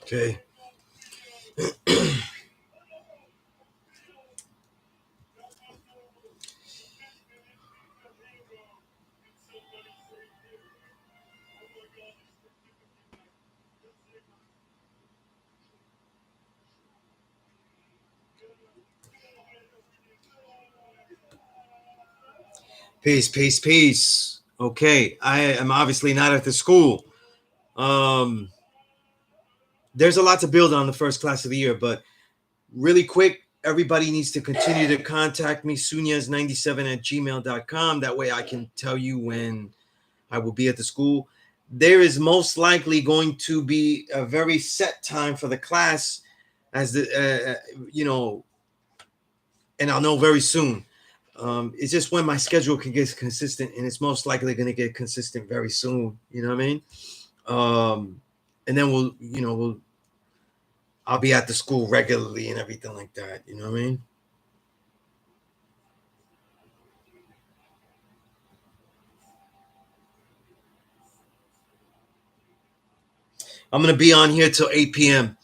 Okay. Peace, peace, peace. Okay, I am obviously not at the school. Um, there's a lot to build on the first class of the year, but really quick, everybody needs to continue to contact me, Sunez97 at gmail.com. That way I can tell you when I will be at the school. There is most likely going to be a very set time for the class, as and I'll know very soon. It's just when my schedule can get consistent, and it's most likely going to get consistent very soon. You know what I mean? And then I'll be at the school regularly and everything like that. You know what I mean? I'm going to be on here till 8 p.m.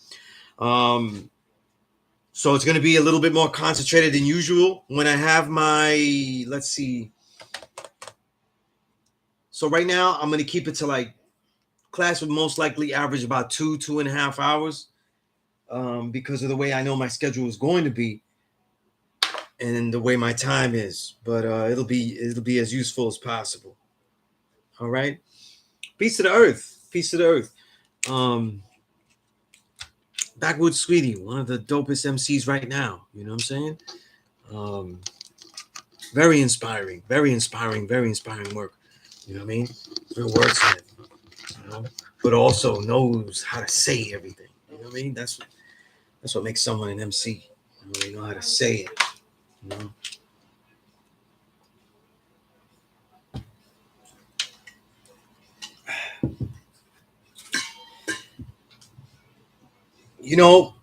So it's going to be a little bit more concentrated than usual when I have my, let's see. So right now I'm going to keep it to like class would most likely average about 2.5 hours, because of the way I know my schedule is going to be and the way my time is. But it'll be as useful as possible. All right. Peace to the earth. Peace to the earth. Backwoods Sweetie, one of the dopest MCs right now. You know what I'm saying? Um, very inspiring, very inspiring, very inspiring work. You know what I mean? Real wordsmith, you know, but also knows how to say everything. You know what I mean? That's what makes someone an MC. You know, they know how to say it. You know. You know,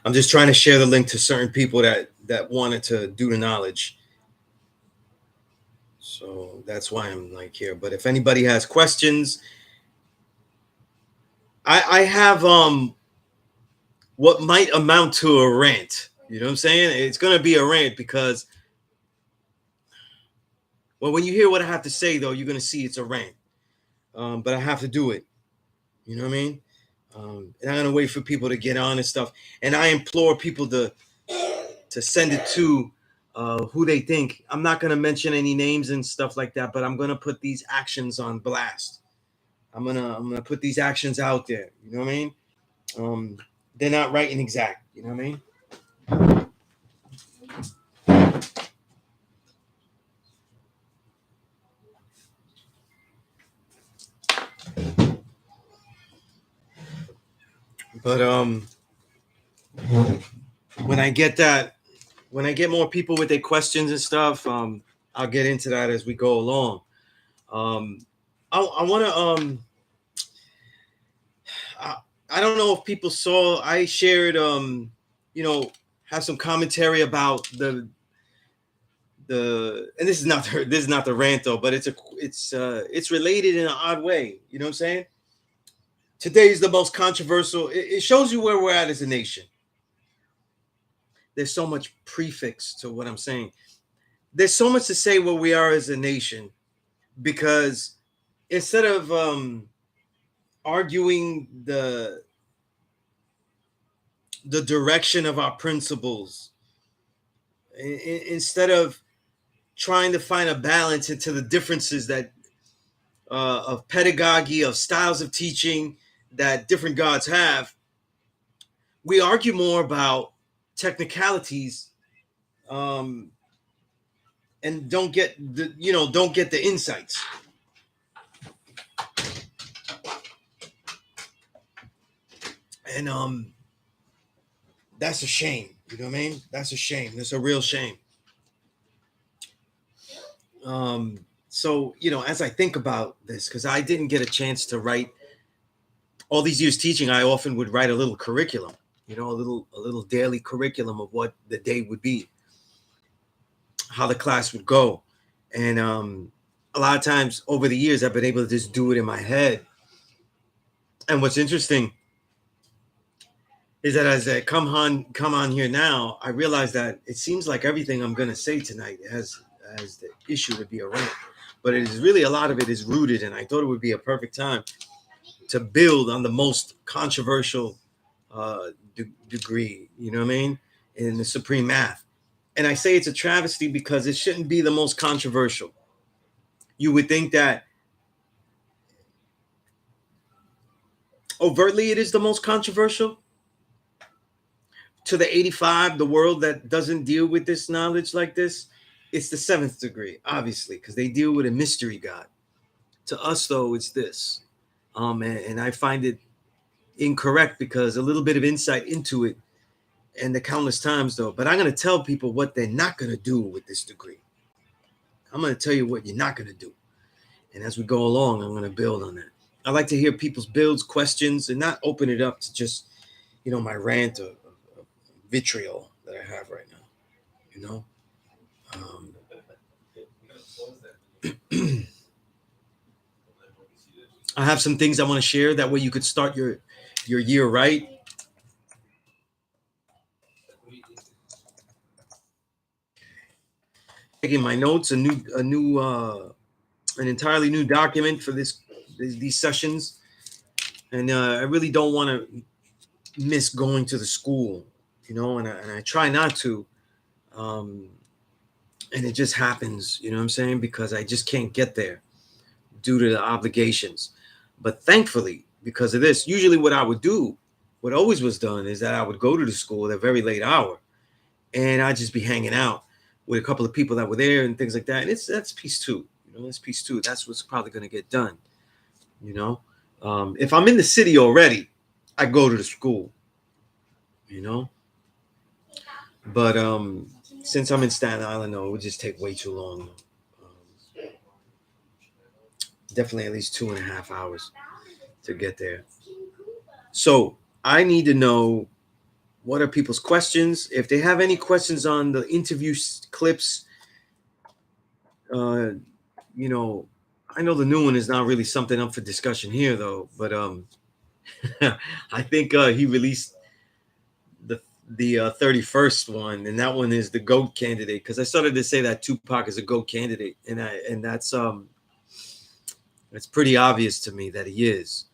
I'm just trying to share the link to certain people that wanted to do the knowledge. So that's why I'm like here. But if anybody has questions, I have what might amount to a rant. You know what I'm saying? It's gonna be a rant because, well, when you hear what I have to say, though, you're gonna see it's a rant. But I have to do it. You know what I mean? And I'm gonna wait for people to get on and stuff. And I implore people to send it to who they think. I'm not gonna mention any names and stuff like that, but I'm gonna put these actions on blast. I'm gonna put these actions out there. You know what I mean? Um, they're not right and exact. You know what I mean? But when I get that, when I get more people with their questions and stuff, I'll get into that as we go along. Um, I want to I, I don't know if people saw. I shared you know, have some commentary about the and this is not the rant though, but it's related in an odd way. You know what I'm saying? Today is the most controversial. It shows you where we're at as a nation. There's so much prefix to what I'm saying. There's so much to say where we are as a nation because instead of arguing the direction of our principles, instead of trying to find a balance into the differences that of pedagogy, of styles of teaching that different gods have, we argue more about technicalities, um, and don't get the insights. And that's a shame. You know what I mean? That's a shame. That's a real shame. So, you know, as I think about this, because I didn't get a chance to write all these years teaching, I often would write a little curriculum, you know, a little daily curriculum of what the day would be, how the class would go. And a lot of times over the years, I've been able to just do it in my head. And what's interesting is that as I come on here now, I realize that it seems like everything I'm going to say tonight has the issue to be a rant, but it is really, a lot of it is rooted, and I thought it would be a perfect time to build on the most controversial degree, you know what I mean, in the supreme math. And I say it's a travesty because it shouldn't be the most controversial. You would think that overtly it is the most controversial to the 85, the world that doesn't deal with this knowledge like this. It's the seventh degree, obviously, because they deal with a mystery God. To us, though, it's this. And I find it incorrect because a little bit of insight into it, and the countless times, though. But I'm going to tell people what they're not going to do with this degree. I'm going to tell you what you're not going to do. And as we go along, I'm going to build on that. I like to hear people's builds, questions, and not open it up to just, you know, my rant of vitriol that I have right now, you know. I have some things I want to share. That way you could start your year right. Taking my notes, an entirely new document for these sessions, and I really don't want to miss going to the school, you know, and I try not to, and it just happens, you know what I'm saying, because I just can't get there due to the obligations. But thankfully, because of this, usually what I would do, what always was done, is that I would go to the school at a very late hour, and I'd just be hanging out with a couple of people that were there and things like that. And that's piece two, you know, that's piece two. That's what's probably going to get done, you know. If I'm in the city already, I go to the school, you know. But since I'm in Staten Island, though, it would just take way too long. Definitely at least 2.5 hours to get there. So I need to know, what are people's questions? If they have any questions on the interview clips, you know, I know the new one is not really something up for discussion here, though. But I think he released the 31st one, and that one is the GOAT candidate, because I started to say that Tupac is a GOAT candidate, and that's it's pretty obvious to me that he is.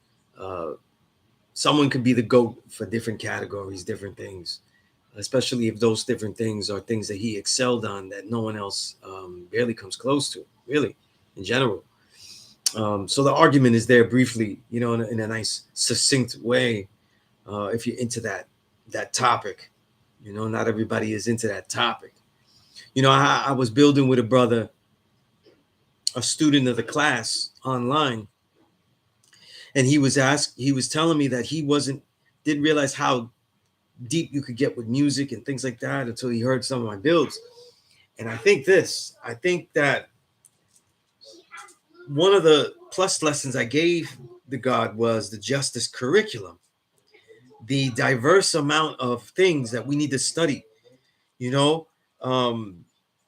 Someone could be the GOAT for different categories, different things, especially if those different things are things that he excelled on that no one else barely comes close to, really, in general. So the argument is there briefly, you know, in a nice, succinct way. If you're into that topic, you know, not everybody is into that topic. You know, I was building with a brother, a student of the class online, and he was telling me that he didn't realize how deep you could get with music and things like that until he heard some of my builds. And I think that one of the plus lessons I gave the God was the justice curriculum, the diverse amount of things that we need to study. You know,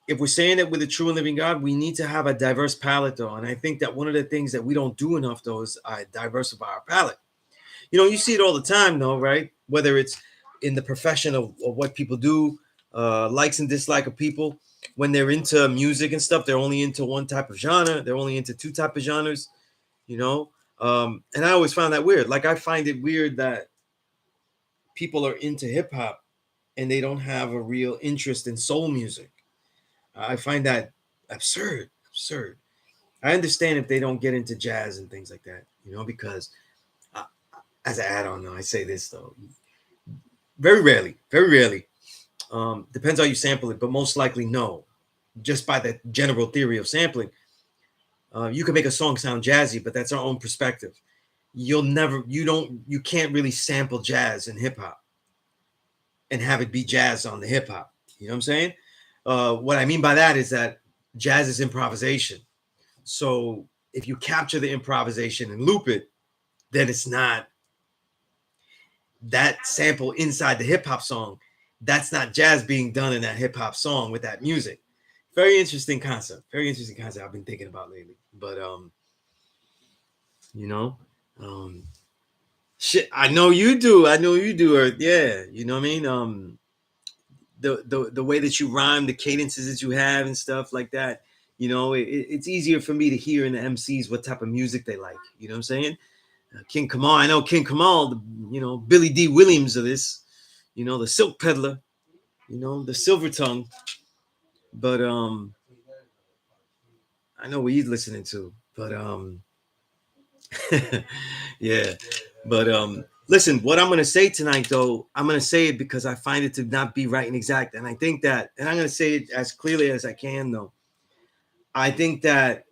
if we're saying that with a true and living God, we need to have a diverse palette, though. And I think that one of the things that we don't do enough, though, is diversify our palette. You know, you see it all the time, though, right? Whether it's in the profession of what people do, likes and dislike of people. When they're into music and stuff, they're only into one type of genre. They're only into two type of genres, you know. And I always found that weird. Like, I find it weird that people are into hip hop and they don't have a real interest in soul music. I find that absurd. I understand if they don't get into jazz and things like that, you know, because as an add-on, though, I say this, though, very rarely, depends how you sample it, but most likely no. Just by the general theory of sampling, you can make a song sound jazzy, but that's our own perspective. You can't really sample jazz and hip hop and have it be jazz on the hip hop. You know what I'm saying? What I mean by that is that Jazz is improvisation. So if you capture the improvisation and loop it, then it's not that sample inside the hip hop song. That's not jazz being done in that hip hop song with that music. Very interesting concept. Very interesting concept I've been thinking about lately. But you know, um, shit. I know you do. I know you do. Or yeah, you know what I mean. The way that you rhyme, the cadences that you have, and stuff like that. You know, it's easier for me to hear in the MCs what type of music they like. You know what I'm saying? King Kamal. I know King Kamal. Billy D. Williams of this. The Silk Peddler. The Silver Tongue. But I know what he's listening to. But yeah. But listen, what I'm gonna say tonight, though, I'm gonna say it because I find it to not be right and exact, and I think that, and I'm gonna say it as clearly as I can, though. I think that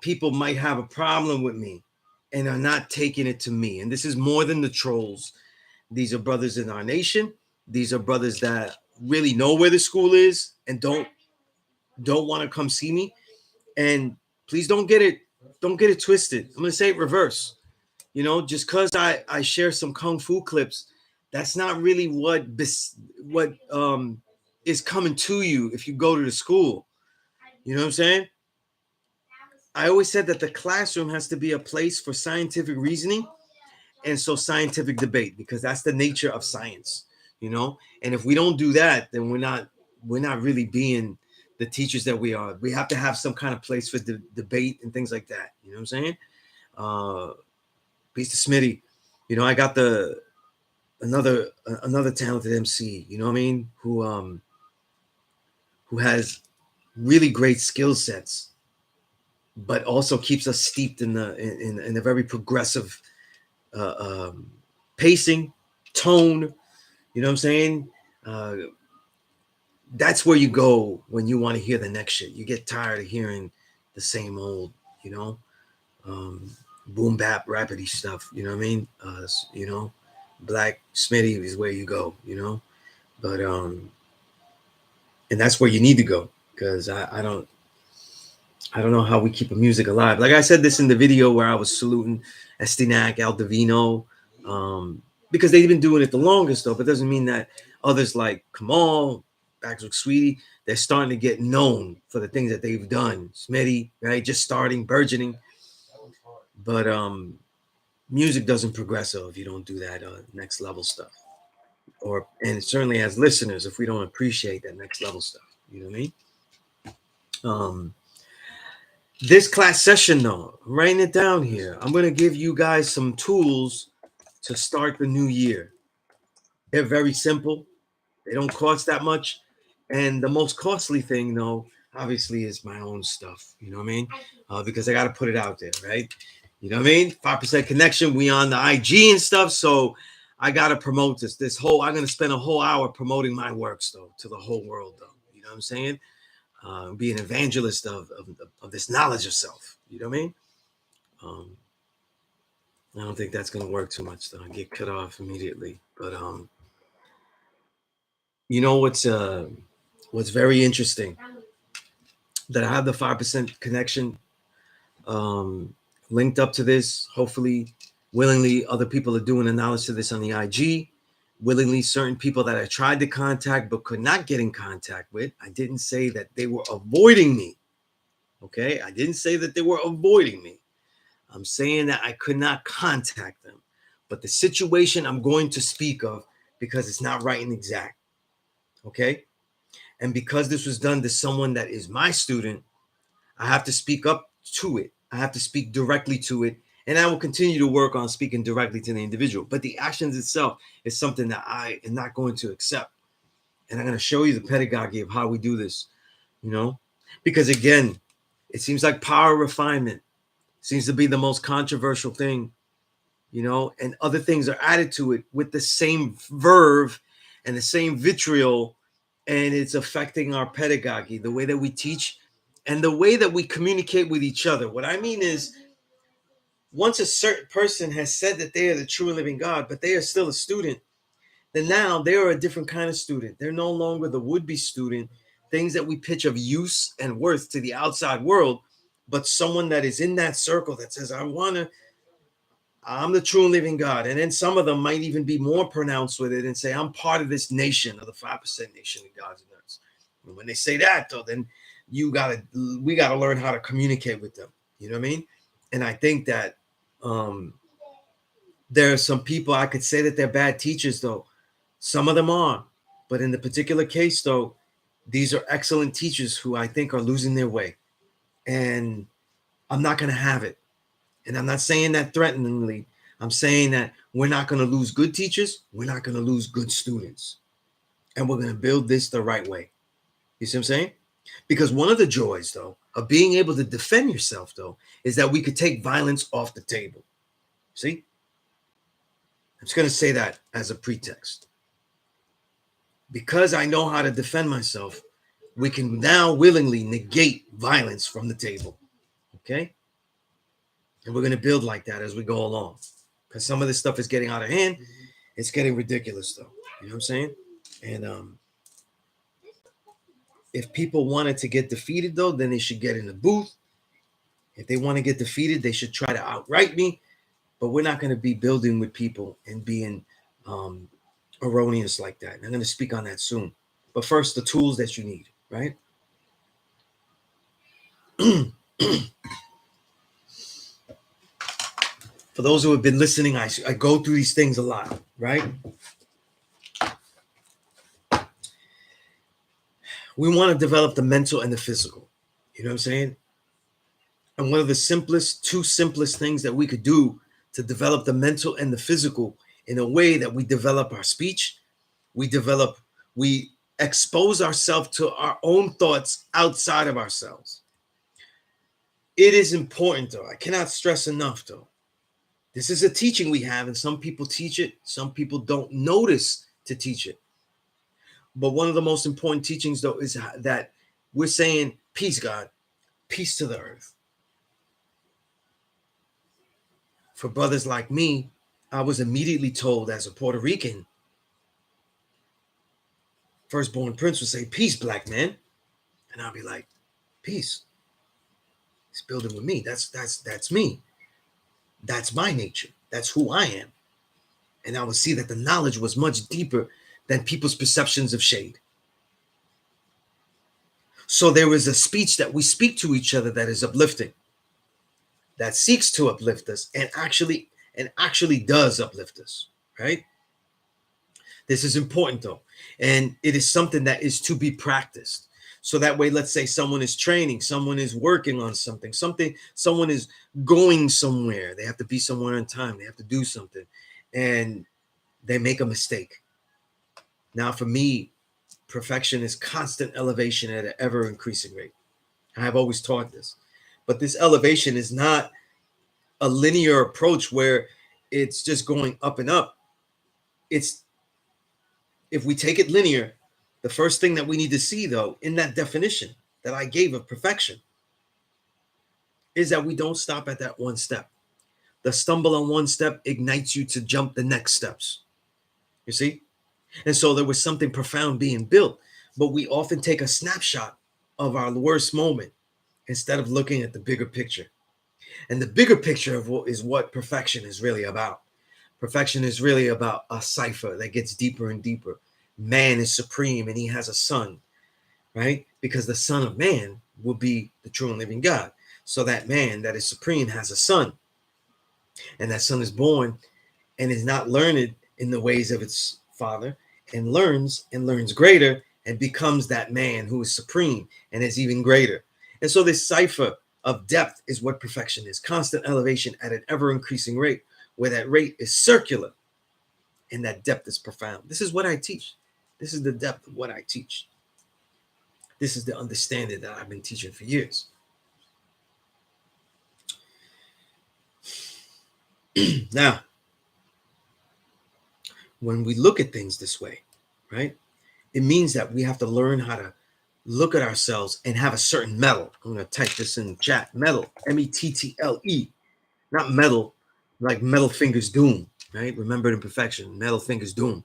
people might have a problem with me, and are not taking it to me. And this is more than the trolls. These are brothers in our nation. These are brothers that really know where the school is and don't want to come see me. And please don't get it twisted. I'm gonna say it reverse. Just because I share some kung fu clips, that's not really what is coming to you if you go to the school. You know what I'm saying? I always said that the classroom has to be a place for scientific reasoning, and so scientific debate, because that's the nature of science. And if we don't do that, then we're not really being the teachers that we are. We have to have some kind of place for debate and things like that. You know what I'm saying? uh Peace to Smitty. I got another talented MC, you know what I mean, who has really great skill sets, but also keeps us steeped in a very progressive uh, um, pacing, tone. You know what I'm saying? Uh, that's where you go when you want to hear the next shit. You get tired of hearing the same old, you know, um, boom bap rapidy stuff. You know what I mean? Black Smitty is where you go. But and that's where you need to go, because I don't know how we keep a music alive. Like I said this in the video where I was saluting Estinac, Al Divino, because they've been doing it the longest, though. But it doesn't mean that others like Kamal, Patrick Sweetie, they're starting to get known for the things that they've done. Smitty, right, just starting, burgeoning. But music doesn't progress if you don't do that next level stuff. And certainly as listeners, if we don't appreciate that next level stuff, you know what I mean? This class session, though, I'm writing it down here. I'm going to give you guys some tools to start the new year. They're very simple. They don't cost that much. And the most costly thing, though, obviously, is my own stuff. You know what I mean? Because I got to put it out there, right? You know what I mean? 5% connection. We on the IG and stuff. So I got to promote this. I'm going to spend a whole hour promoting my works, though, to the whole world, though. You know what I'm saying? Be an evangelist of this knowledge of self. You know what I mean? Um, I don't think that's going to work too much, though. I get cut off immediately. But you know what's very interesting, that I have the 5% connection linked up to this. Hopefully, willingly, other people are doing the knowledge to this on the IG. Willingly, certain people that I tried to contact but could not get in contact with. I didn't say that they were avoiding me. Okay, I didn't say that they were avoiding me. I'm saying that I could not contact them. But the situation I'm going to speak of, because it's not right and exact. Okay. And because this was done to someone that is my student, I have to speak up to it. I have to speak directly to it. And I will continue to work on speaking directly to the individual. But the actions itself is something that I am not going to accept. And I'm going to show you the pedagogy of how we do this, because again, it seems like power refinement seems to be the most controversial thing, and other things are added to it with the same verve and the same vitriol, and it's affecting our pedagogy, the way that we teach and the way that we communicate with each other. What I mean is, once a certain person has said that they are the true and living God, but they are still a student, then now they are a different kind of student. They're no longer the would-be student things that we pitch of use and worth to the outside world, but someone that is in that circle that says, I'm the true and living God. And then some of them might even be more pronounced with it and say, I'm part of this nation, of the 5% nation of gods and earths. And when they say that, though, then we gotta learn how to communicate with them. You know what I mean? And I think that there are some people I could say that they're bad teachers, though. Some of them are. But in the particular case, though, these are excellent teachers who I think are losing their way. And I'm not going to have it. And I'm not saying that threateningly. I'm saying that we're not going to lose good teachers. We're not going to lose good students. And we're going to build this the right way. You see what I'm saying? Because one of the joys, though, of being able to defend yourself, though, is that we could take violence off the table. See? I'm just going to say that as a pretext. Because I know how to defend myself, we can now willingly negate violence from the table. Okay? And we're going to build like that as we go along. Because some of this stuff is getting out of hand. It's getting ridiculous, though. You know what I'm saying? And if people wanted to get defeated, though, then they should get in the booth. If they want to get defeated, they should try to outright me. But we're not going to be building with people and being erroneous like that. And I'm going to speak on that soon. But first, the tools that you need, right? For those who have been listening, I go through these things a lot, right? We want to develop the mental and the physical. You know what I'm saying? And one of the two simplest things that we could do to develop the mental and the physical in a way that we develop our speech, we expose ourselves to our own thoughts outside of ourselves. It is important, though. I cannot stress enough, though. This is a teaching we have, and some people teach it. Some people don't notice to teach it. But one of the most important teachings, though, is that we're saying, peace, God, peace to the earth. For brothers like me, I was immediately told as a Puerto Rican, firstborn prince would say, peace, black man. And I'll be like, peace. He's building with me. That's me. That's my nature. That's who I am. And I would see that the knowledge was much deeper than people's perceptions of shade. So there is a speech that we speak to each other that is uplifting, that seeks to uplift us and actually does uplift us, right? This is important, though. And it is something that is to be practiced. So that way, let's say someone is training, someone is working on something, someone is going somewhere. They have to be somewhere on time. They have to do something. And they make a mistake. Now, for me, perfection is constant elevation at an ever-increasing rate. I have always taught this. But this elevation is not a linear approach where it's just going up and up. If we take it linear, the first thing that we need to see, though, in that definition that I gave of perfection is that we don't stop at that one step. The stumble on one step ignites you to jump the next steps. You see? And so there was something profound being built, but we often take a snapshot of our worst moment instead of looking at the bigger picture. And the bigger picture of what perfection is really about. Perfection is really about a cipher that gets deeper and deeper. Man is supreme and he has a son, right? Because the son of man will be the true and living God. So that man that is supreme has a son. And that son is born and is not learned in the ways of its father and learns greater and becomes that man who is supreme and is even greater. And so this cipher of depth is what perfection is. Constant elevation at an ever increasing rate, where that rate is circular and that depth is profound. This is what I teach. This is the depth of what I teach. This is the understanding that I've been teaching for years. Now, when we look at things this way, right, it means that we have to learn how to look at ourselves and have a certain mettle. I'm going to type this in the chat. Mettle, M-E-T-T-L-E, not metal, like Metal Fingers Doom, right? Remember the perfection, Metal Fingers Doom.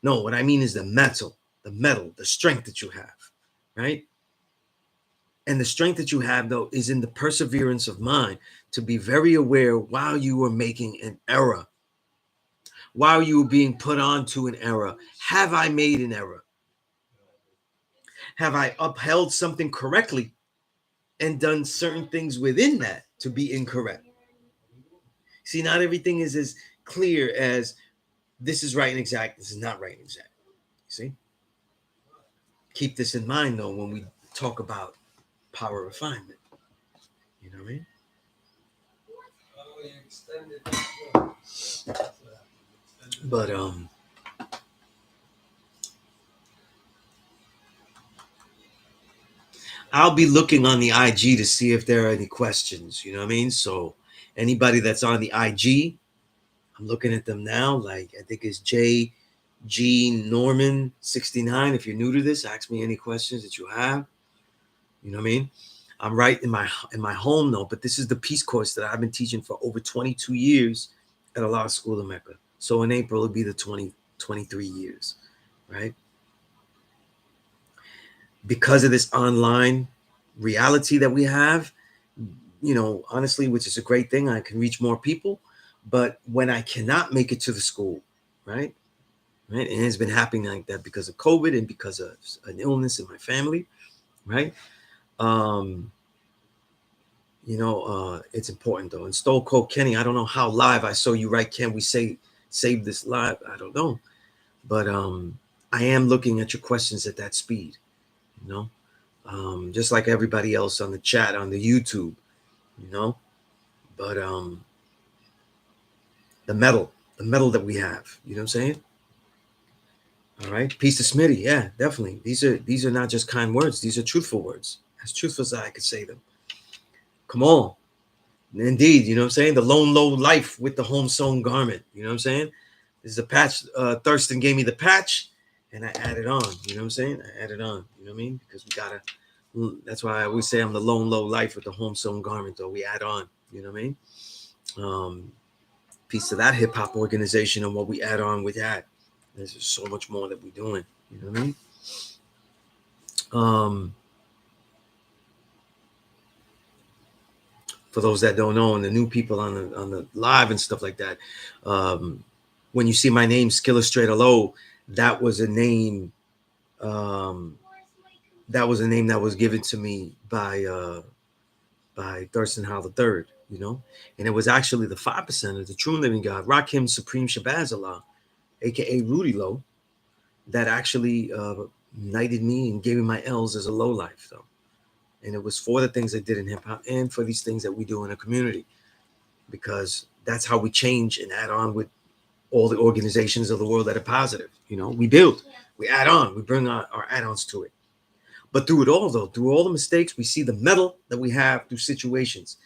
No, what I mean is the metal, the strength that you have, right? And the strength that you have, though, is in the perseverance of mind to be very aware while you are making an error, while you are being put onto an error. Have I made an error? Have I upheld something correctly and done certain things within that to be incorrect? See, not everything is as clear as this is right and exact, this is not right and exact. See? Keep this in mind, though, when we talk about power refinement. You know what I mean? But I'll be looking on the IG to see if there are any questions. You know what I mean? So anybody that's on the IG, I'm looking at them now. Like I think it's JG Norman 69. If you're new to this, ask me any questions that you have. You know what I mean? I'm right in my home though, but this is the peace course that I've been teaching for over 22 years at Allah School in Mecca. So in April it'll be the 23 years, right? Because of this online reality that we have, you know, honestly, which is a great thing, I can reach more people. But when I cannot make it to the school, right? Right. And it's been happening like that because of COVID and because of an illness in my family, right? It's important though. And Stole Cold Kenny, I don't know how live I saw you, right? Can we save this live? I don't know. But I am looking at your questions at that speed, you know, just like everybody else on the chat, on the YouTube, you know. But the metal that we have, you know what I'm saying? All right. Peace to Smitty. Yeah, definitely. These are not just kind words. These are truthful words. As truthful as I could say them. Come on. Indeed, you know what I'm saying? The lone low life with the home sewn garment. You know what I'm saying? This is a patch. Thurston gave me the patch and I added on. You know what I'm saying? I added on. You know what I mean? Because we gotta, that's why I always say I'm the lone low life with the home sewn garment, though. We add on. You know what I mean? Piece of that hip hop organization and what we add on with that. There's just so much more that we're doing. You know what I mean? For those that don't know, and the new people on the live and stuff like that, when you see my name, Skillustrator Low, that was a name. That was a name that was given to me by Thurston Howell III. You know, and it was actually the 5% of the true living God, Rakim Supreme Shabazz Allah, aka Rudy Low, that actually knighted me and gave me my L's as a low life, though. And it was for the things I did in hip hop and for these things that we do in a community, because that's how we change and add on with all the organizations of the world that are positive. You know, we build, we add on, we bring our add-ons to it. But through it all, though, through all the mistakes, we see the metal that we have through situations.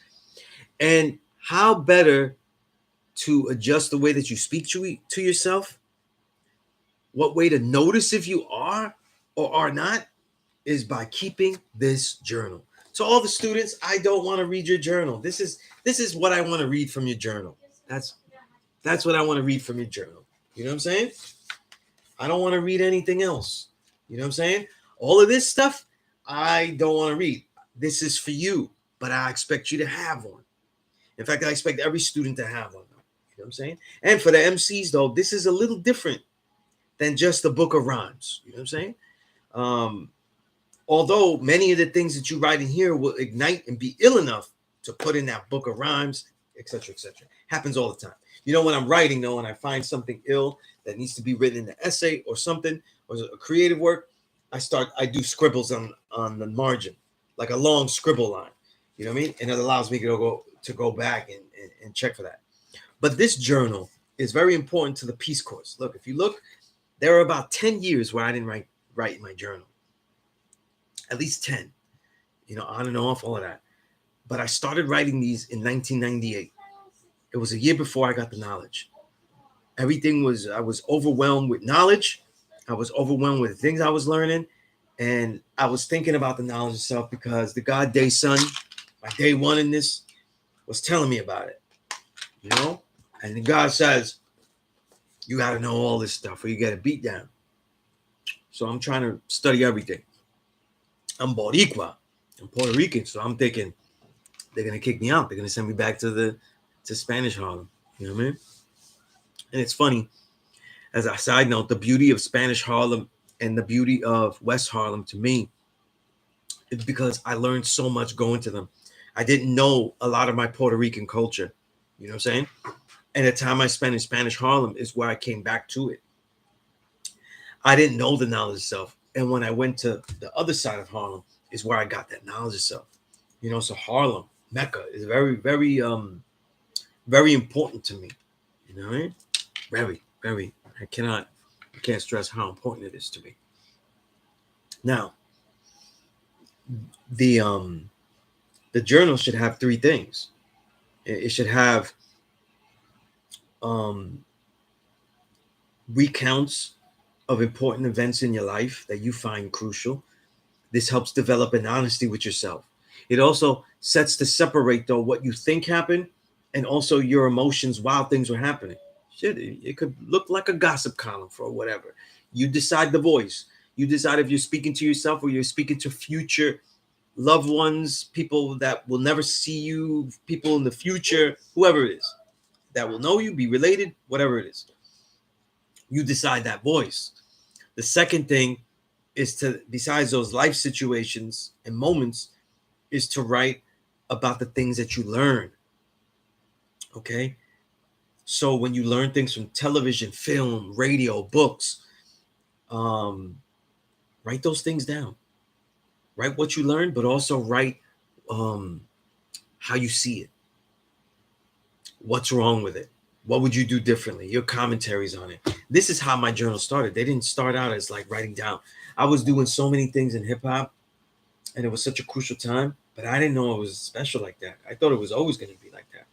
And how better to adjust the way that you speak to yourself, what way to notice if you are or are not, is by keeping this journal. So all the students, I don't want to read your journal. This is what I want to read from your journal. That's what I want to read from your journal. You know what I'm saying? I don't want to read anything else. You know what I'm saying? All of this stuff, I don't want to read. This is for you, but I expect you to have one. In fact, I expect every student to have one. You know what I'm saying? And for the MCs, though, this is a little different than just the book of rhymes. You know what I'm saying? Although many of the things that you write in here will ignite and be ill enough to put in that book of rhymes, etc., etc. Happens all the time. You know, when I'm writing, though, and I find something ill that needs to be written in an essay or something, or a creative work, I do scribbles on the margin, like a long scribble line. You know what I mean? And it allows me to go back and check for that. But this journal is very important to the Peace course. Look, if you look, there are about 10 years where I didn't write in my journal. At least 10, you know, on and off, all of that. But I started writing these in 1998. It was a year before I got the knowledge. I was overwhelmed with knowledge. I was overwhelmed with the things I was learning. And I was thinking about the knowledge itself because the God Day Son, my day one in this, was telling me about it, you know? And God says, you got to know all this stuff or you get a beat down. So I'm trying to study everything. I'm Boricua. I'm Puerto Rican. So I'm thinking they're going to kick me out. They're going to send me back to Spanish Harlem. You know what I mean? And it's funny, as a side note, the beauty of Spanish Harlem and the beauty of West Harlem to me is because I learned so much going to them. I didn't know a lot of my Puerto Rican culture. You know what I'm saying? And the time I spent in Spanish Harlem is where I came back to it. I didn't know the knowledge of self. And when I went to the other side of Harlem is where I got that knowledge of self. You know, so Harlem, Mecca is very, very, very important to me. You know what I mean? Very, very. I can't stress how important it is to me. Now, the journal should have three things. It should have recounts of important events in your life that you find crucial. This helps develop an honesty with yourself. It also sets to separate, though, what you think happened and also your emotions while things were happening. Shit, it could look like a gossip column for whatever. You decide the voice. You decide if you're speaking to yourself or you're speaking to future loved ones, people that will never see you, people in the future, whoever it is that will know you, be related, whatever it is. You decide that voice. The second thing is to, besides those life situations and moments, is to write about the things that you learn. Okay? So when you learn things from television, film, radio, books, write those things down. Write what you learned, but also write how you see it. What's wrong with it? What would you do differently? Your commentaries on it. This is how my journal started. They didn't start out as like writing down. I was doing so many things in hip hop, and it was such a crucial time, but I didn't know it was special like that. I thought it was always going to be like that.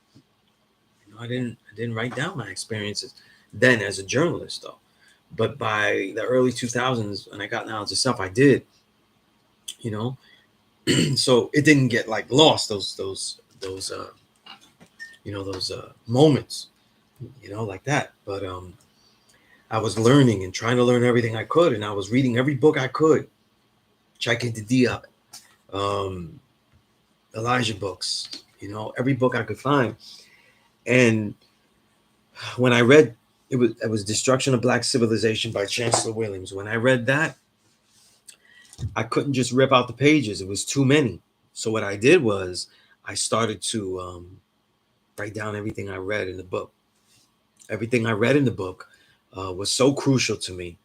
You know, I didn't write down my experiences then as a journalist though. But by the early 2000s, when I got knowledge of self, I did. You know, so it didn't get like lost. Those moments, you know, like that. But I was learning and trying to learn everything I could, and I was reading every book I could. Checking the Dia, Elijah books, you know, every book I could find. And when I read it was Destruction of Black Civilization by Chancellor Williams. When I read that, I couldn't just rip out the pages. It was too many. So what I did was I started to write down everything I read in the book. Everything I read in the book was so crucial to me.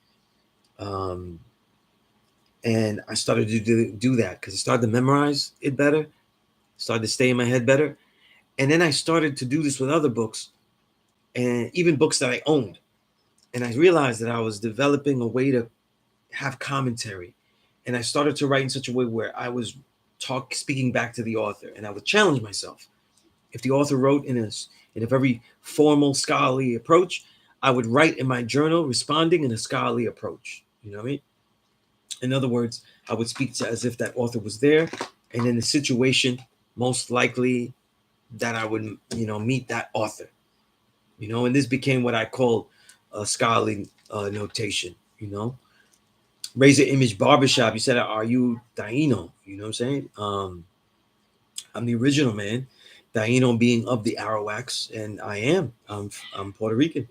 And I started to do that because I started to memorize it better, started to stay in my head better. And then I started to do this with other books and even books that I owned. And I realized that I was developing a way to have commentary. And I started to write in such a way where I was speaking back to the author, and I would challenge myself. If the author wrote in a very formal scholarly approach, I would write in my journal responding in a scholarly approach. You know what I mean? In other words, I would speak to as if that author was there, and in the situation, most likely that I would, meet that author. And this became what I call a scholarly notation. Razor Image Barbershop. You said, "Are you Taino?" You know what I'm saying? I'm the original man. Taino being of the Arawaks, and I am. I'm Puerto Rican.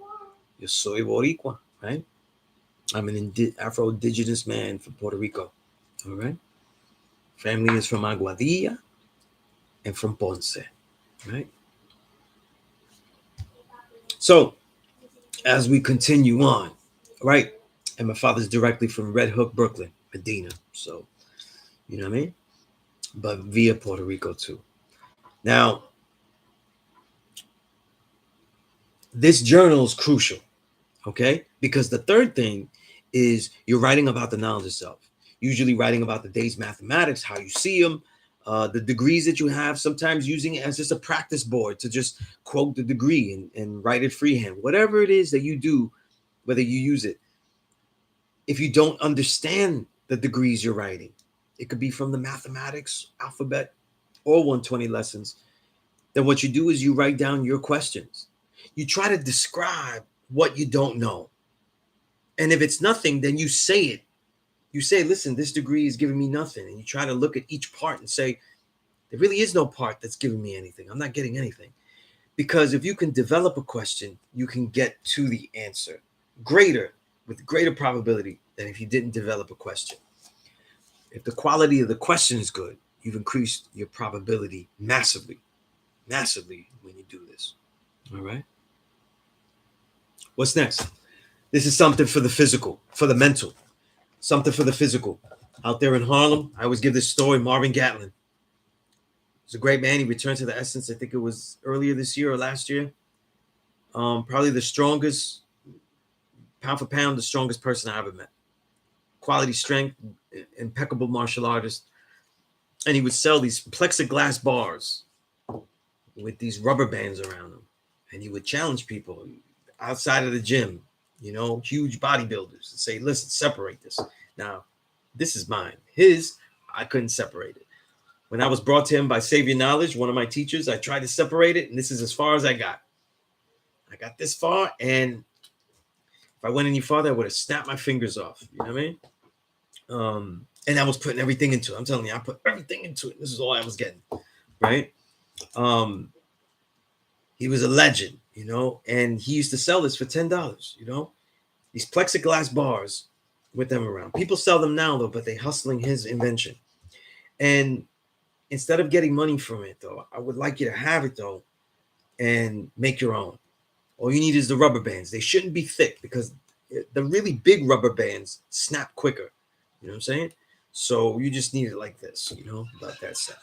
Yo soy Boricua, right? I'm an Afro-Indigenous man from Puerto Rico. All right. Family is from Aguadilla and from Ponce, right? So as we continue on, right? And my father's directly from Red Hook, Brooklyn, Medina. So, you know what I mean? But via Puerto Rico too. Now, this journal is crucial, okay? Because the third thing is you're writing about the knowledge of self. Usually writing about the day's mathematics, how you see them, the degrees that you have, sometimes using it as just a practice board to just quote the degree and write it freehand. Whatever it is that you do, whether you use it, if you don't understand the degrees you're writing, it could be from the mathematics, alphabet, or 120 lessons, then what you do is you write down your questions. You try to describe what you don't know. And if it's nothing, then you say it. You say, listen, this degree is giving me nothing. And you try to look at each part and say, there really is no part that's giving me anything. I'm not getting anything. Because if you can develop a question, you can get to the answer with greater probability than if you didn't develop a question. If the quality of the question is good, you've increased your probability massively when you do this. All right. What's next? This is something for the physical, for the mental, something for the physical. Out there in Harlem, I always give this story. Marvin Gatlin. He's a great man. He returned to the essence. I think it was earlier this year or last year. Probably the strongest, pound for pound, the strongest person I ever met. Quality strength, impeccable martial artist. And he would sell these plexiglass bars with these rubber bands around them. And he would challenge people outside of the gym, huge bodybuilders, and say, listen, separate this. Now, this is mine. His, I couldn't separate it. When I was brought to him by Savior Knowledge, one of my teachers, I tried to separate it, and this is as far as I got. I got this far, and if I went any farther, I would have snapped my fingers off. You know what I mean? And I was putting everything into it. I'm telling you, I put everything into it. This is all I was getting, right? He was a legend, and he used to sell this for $10, these plexiglass bars with them around. People sell them now, though, but they're hustling his invention. And instead of getting money from it, though, I would like you to have it, though, and make your own. All you need is the rubber bands. They shouldn't be thick because the really big rubber bands snap quicker. You know what I'm saying? So you just need it like this, about that size,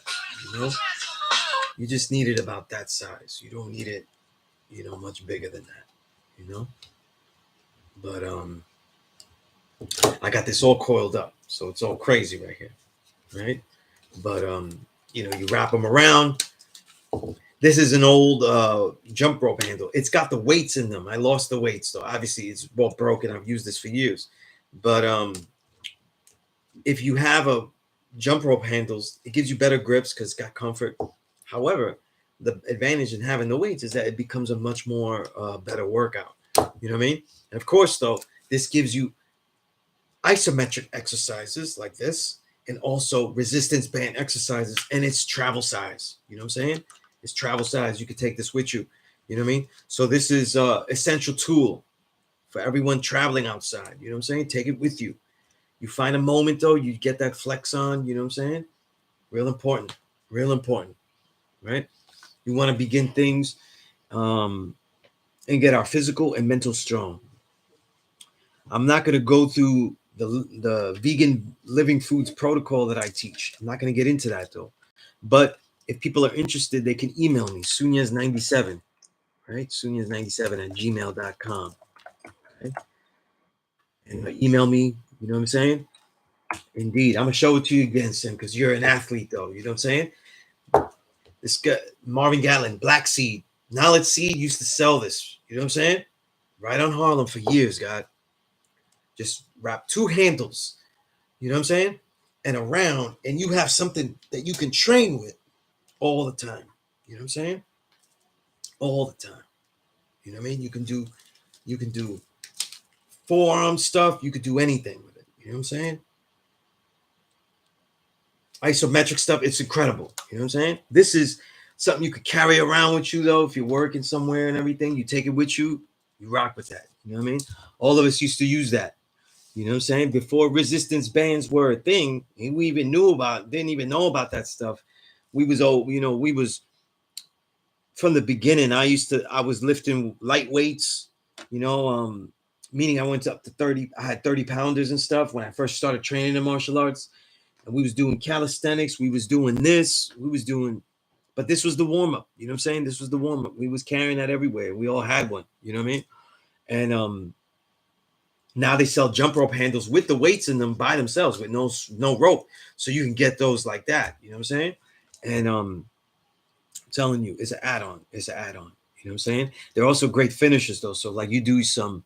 You just need it about that size. You don't need it, much bigger than that, But I got this all coiled up, so it's all crazy right here, right? But you wrap them around. This is an old jump rope handle. It's got the weights in them. I lost the weights, though. Obviously, it's both broken. I've used this for years. But if you have a jump rope handles, it gives you better grips because it's got comfort. However, the advantage in having the weights is that it becomes a much more better workout. You know what I mean? And of course, though, this gives you isometric exercises like this and also resistance band exercises, and it's travel size. You know what I'm saying? It's travel size. You could take this with you. You know what I mean? So this is an essential tool for everyone traveling outside. You know what I'm saying? Take it with you. You find a moment, though, you get that flex on. You know what I'm saying? Real important, right? We want to begin things and get our physical and mental strong. I'm not going to go through the vegan living foods protocol that I teach. I'm not going to get into that, though. But if people are interested, they can email me, Sunez97, right? Sunez97@gmail.com. Right? And email me, you know what I'm saying? Indeed. I'm going to show it to you again, Sim, because you're an athlete, though. You know what I'm saying? This guy, Marvin Gatlin, Black Seed, Knowledge Seed used to sell this. You know what I'm saying? Right on Harlem for years, God. Just wrap two handles, you know what I'm saying? And around, and you have something that you can train with all the time. You know what I'm saying? All the time. You know what I mean? You can do forearm stuff. You could do anything with it. You know what I'm saying? Isometric stuff. It's incredible. You know what I'm saying? This is something you could carry around with you, though. If you're working somewhere and everything, you take it with you. You rock with that. You know what I mean? All of us used to use that. You know what I'm saying? Before resistance bands were a thing, and we even didn't even know about that stuff. We was from the beginning. I was lifting light weights, meaning I went up to 30. I had 30 pounders and stuff when I first started training in martial arts. And we was doing calisthenics. We was doing this. But this was the warm up. You know what I'm saying? This was the warm up. We was carrying that everywhere. We all had one. You know what I mean? And now they sell jump rope handles with the weights in them by themselves with no rope. So you can get those like that. You know what I'm saying? And I'm telling you, it's an add-on. It's an add-on. You know what I'm saying? They're also great finishers, though. So like you do some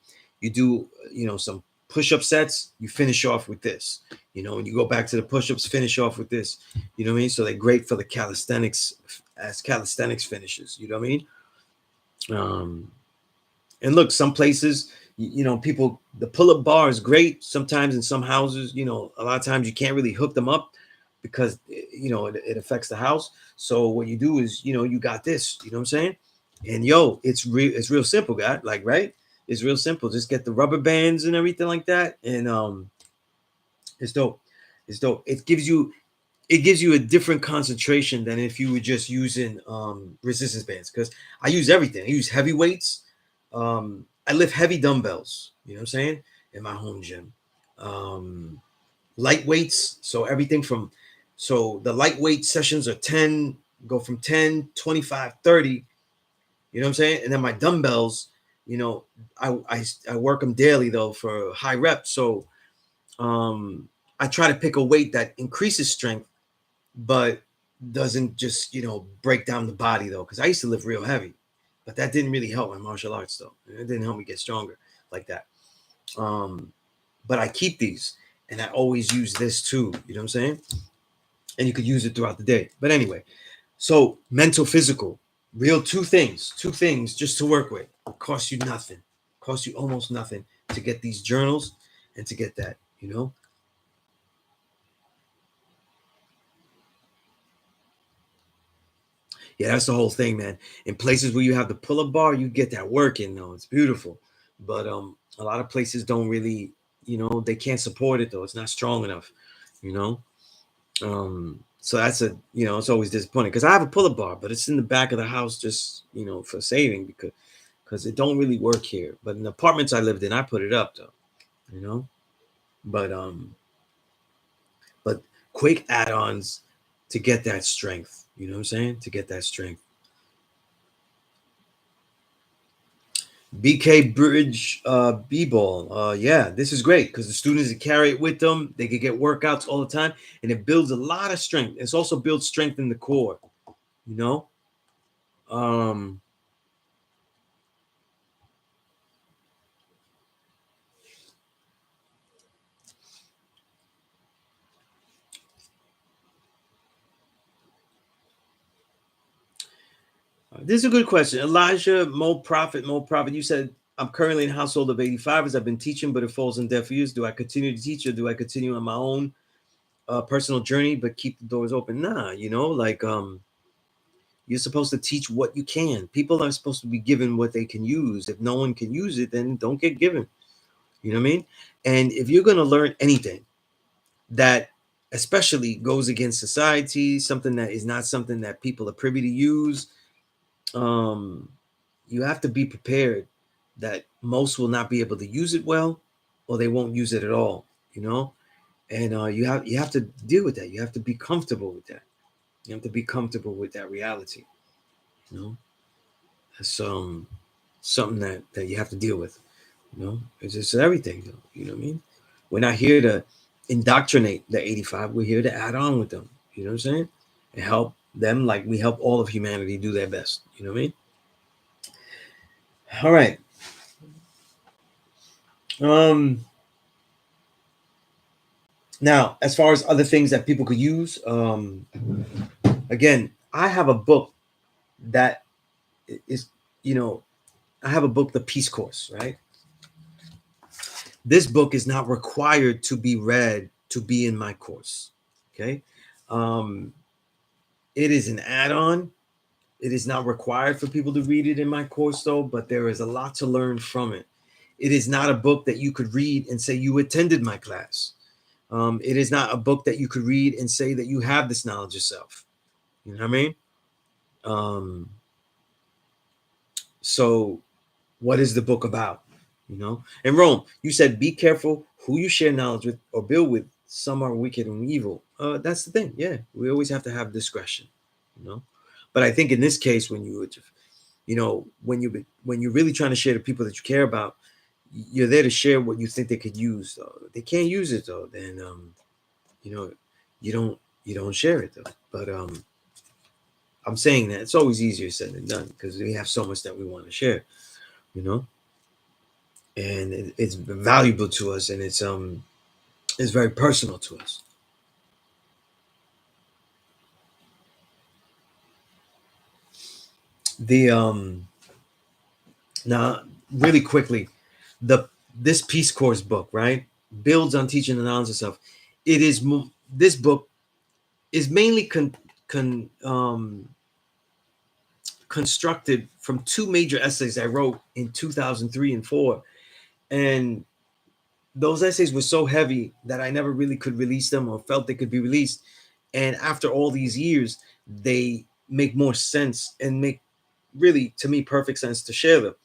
push-up sets, you finish off with this. And you go back to the push-ups, finish off with this. You know what I mean? So they're great for the calisthenics finishes. You know what I mean? And look, some places you know, people, the pull-up bar is great sometimes in some houses. You know, a lot of times you can't really hook them up because you know it affects the house. So what you do is, you know, you got this, you know what I'm saying? And yo, it's real simple, guy. Like, right? It's real simple. Just get the rubber bands and everything like that, and it's dope. It's dope. It gives you a different concentration than if you were just using resistance bands. Because I use everything. I use heavy weights. I lift heavy dumbbells. You know what I'm saying? In my home gym. Light weights. So everything from, so the lightweight sessions are 10, go from 10, 25, 30. You know what I'm saying? And then my dumbbells, you know, I work them daily though for high reps. So I try to pick a weight that increases strength but doesn't just, you know, break down the body though, because I used to lift real heavy, but that didn't really help my martial arts though. It didn't help me get stronger like that. um but I keep these, and I always use this too, you know what I'm saying? And you could use it throughout the day. But anyway, so mental, physical, real, two things just to work with. Cost you nothing, cost you almost nothing to get these journals and to get that, you know. Yeah, that's the whole thing, man. In places where you have the pull-up bar, you get that work in though. It's beautiful. But a lot of places don't really, you know, they can't support it though. It's not strong enough, you know. So that's a, you know, it's always disappointing because I have a pull-up bar, but it's in the back of the house just, you know, for saving because it don't really work here. But in the apartments I lived in, I put it up though, you know. But but quick add-ons to get that strength, you know what I'm saying? To get that strength. BK Bridge B-ball. Yeah, this is great because the students that carry it with them, they could get workouts all the time, and it builds a lot of strength. It's also builds strength in the core, you know. Um, this is a good question. Elijah Mo Prophet, you said I'm currently in a household of 85 as I've been teaching, but it falls in deaf ears. Do I continue to teach or do I continue on my own personal journey but keep the doors open? Nah, you know, like you're supposed to teach what you can. People are supposed to be given what they can use. If no one can use it, then don't get given. You know what I mean? And if you're going to learn anything that especially goes against society, something that is not something that people are privy to use, um, you have to be prepared that most will not be able to use it well, or they won't use it at all. You know, and you have to deal with that. You have to be comfortable with that. You have to be comfortable with that reality. You know, that's something that you have to deal with. You know, it's just everything. You know what I mean? We're not here to indoctrinate the 85. We're here to add on with them. You know what I'm saying? And help them like we help all of humanity do their best. You know what I mean? All right. Um. Now, as far as other things that people could use, again, I have a book that is, you know, I have a book, the Peace Course, right? This book is not required to be read to be in my course. Okay. Um, it is an add-on. It is not required for people to read it in my course, though, but there is a lot to learn from it. It is not a book that you could read and say you attended my class. It is not a book that you could read and say that you have this knowledge yourself. You know what I mean? Um, so, what is the book about? You know, in Rome, you said, "Be careful who you share knowledge with or build with. Some are wicked and evil." That's the thing. Yeah, we always have to have discretion. You know, but I think in this case, when you know, when you're really trying to share the people that you care about, you're there to share what you think they could use. Though they can't use it though, then you know, you don't share it though. But I'm saying that it's always easier said than done because we have so much that we want to share. You know, and it's valuable to us, and it's very personal to us. The Now really quickly. the this Peace Course book, right, builds on teaching the knowledge of self. It is this book is mainly constructed from two major essays I wrote in 2003 and 4, and those essays were so heavy that I never really could release them or felt they could be released. And after all these years, they make more sense and make really, to me, perfect sense to share them.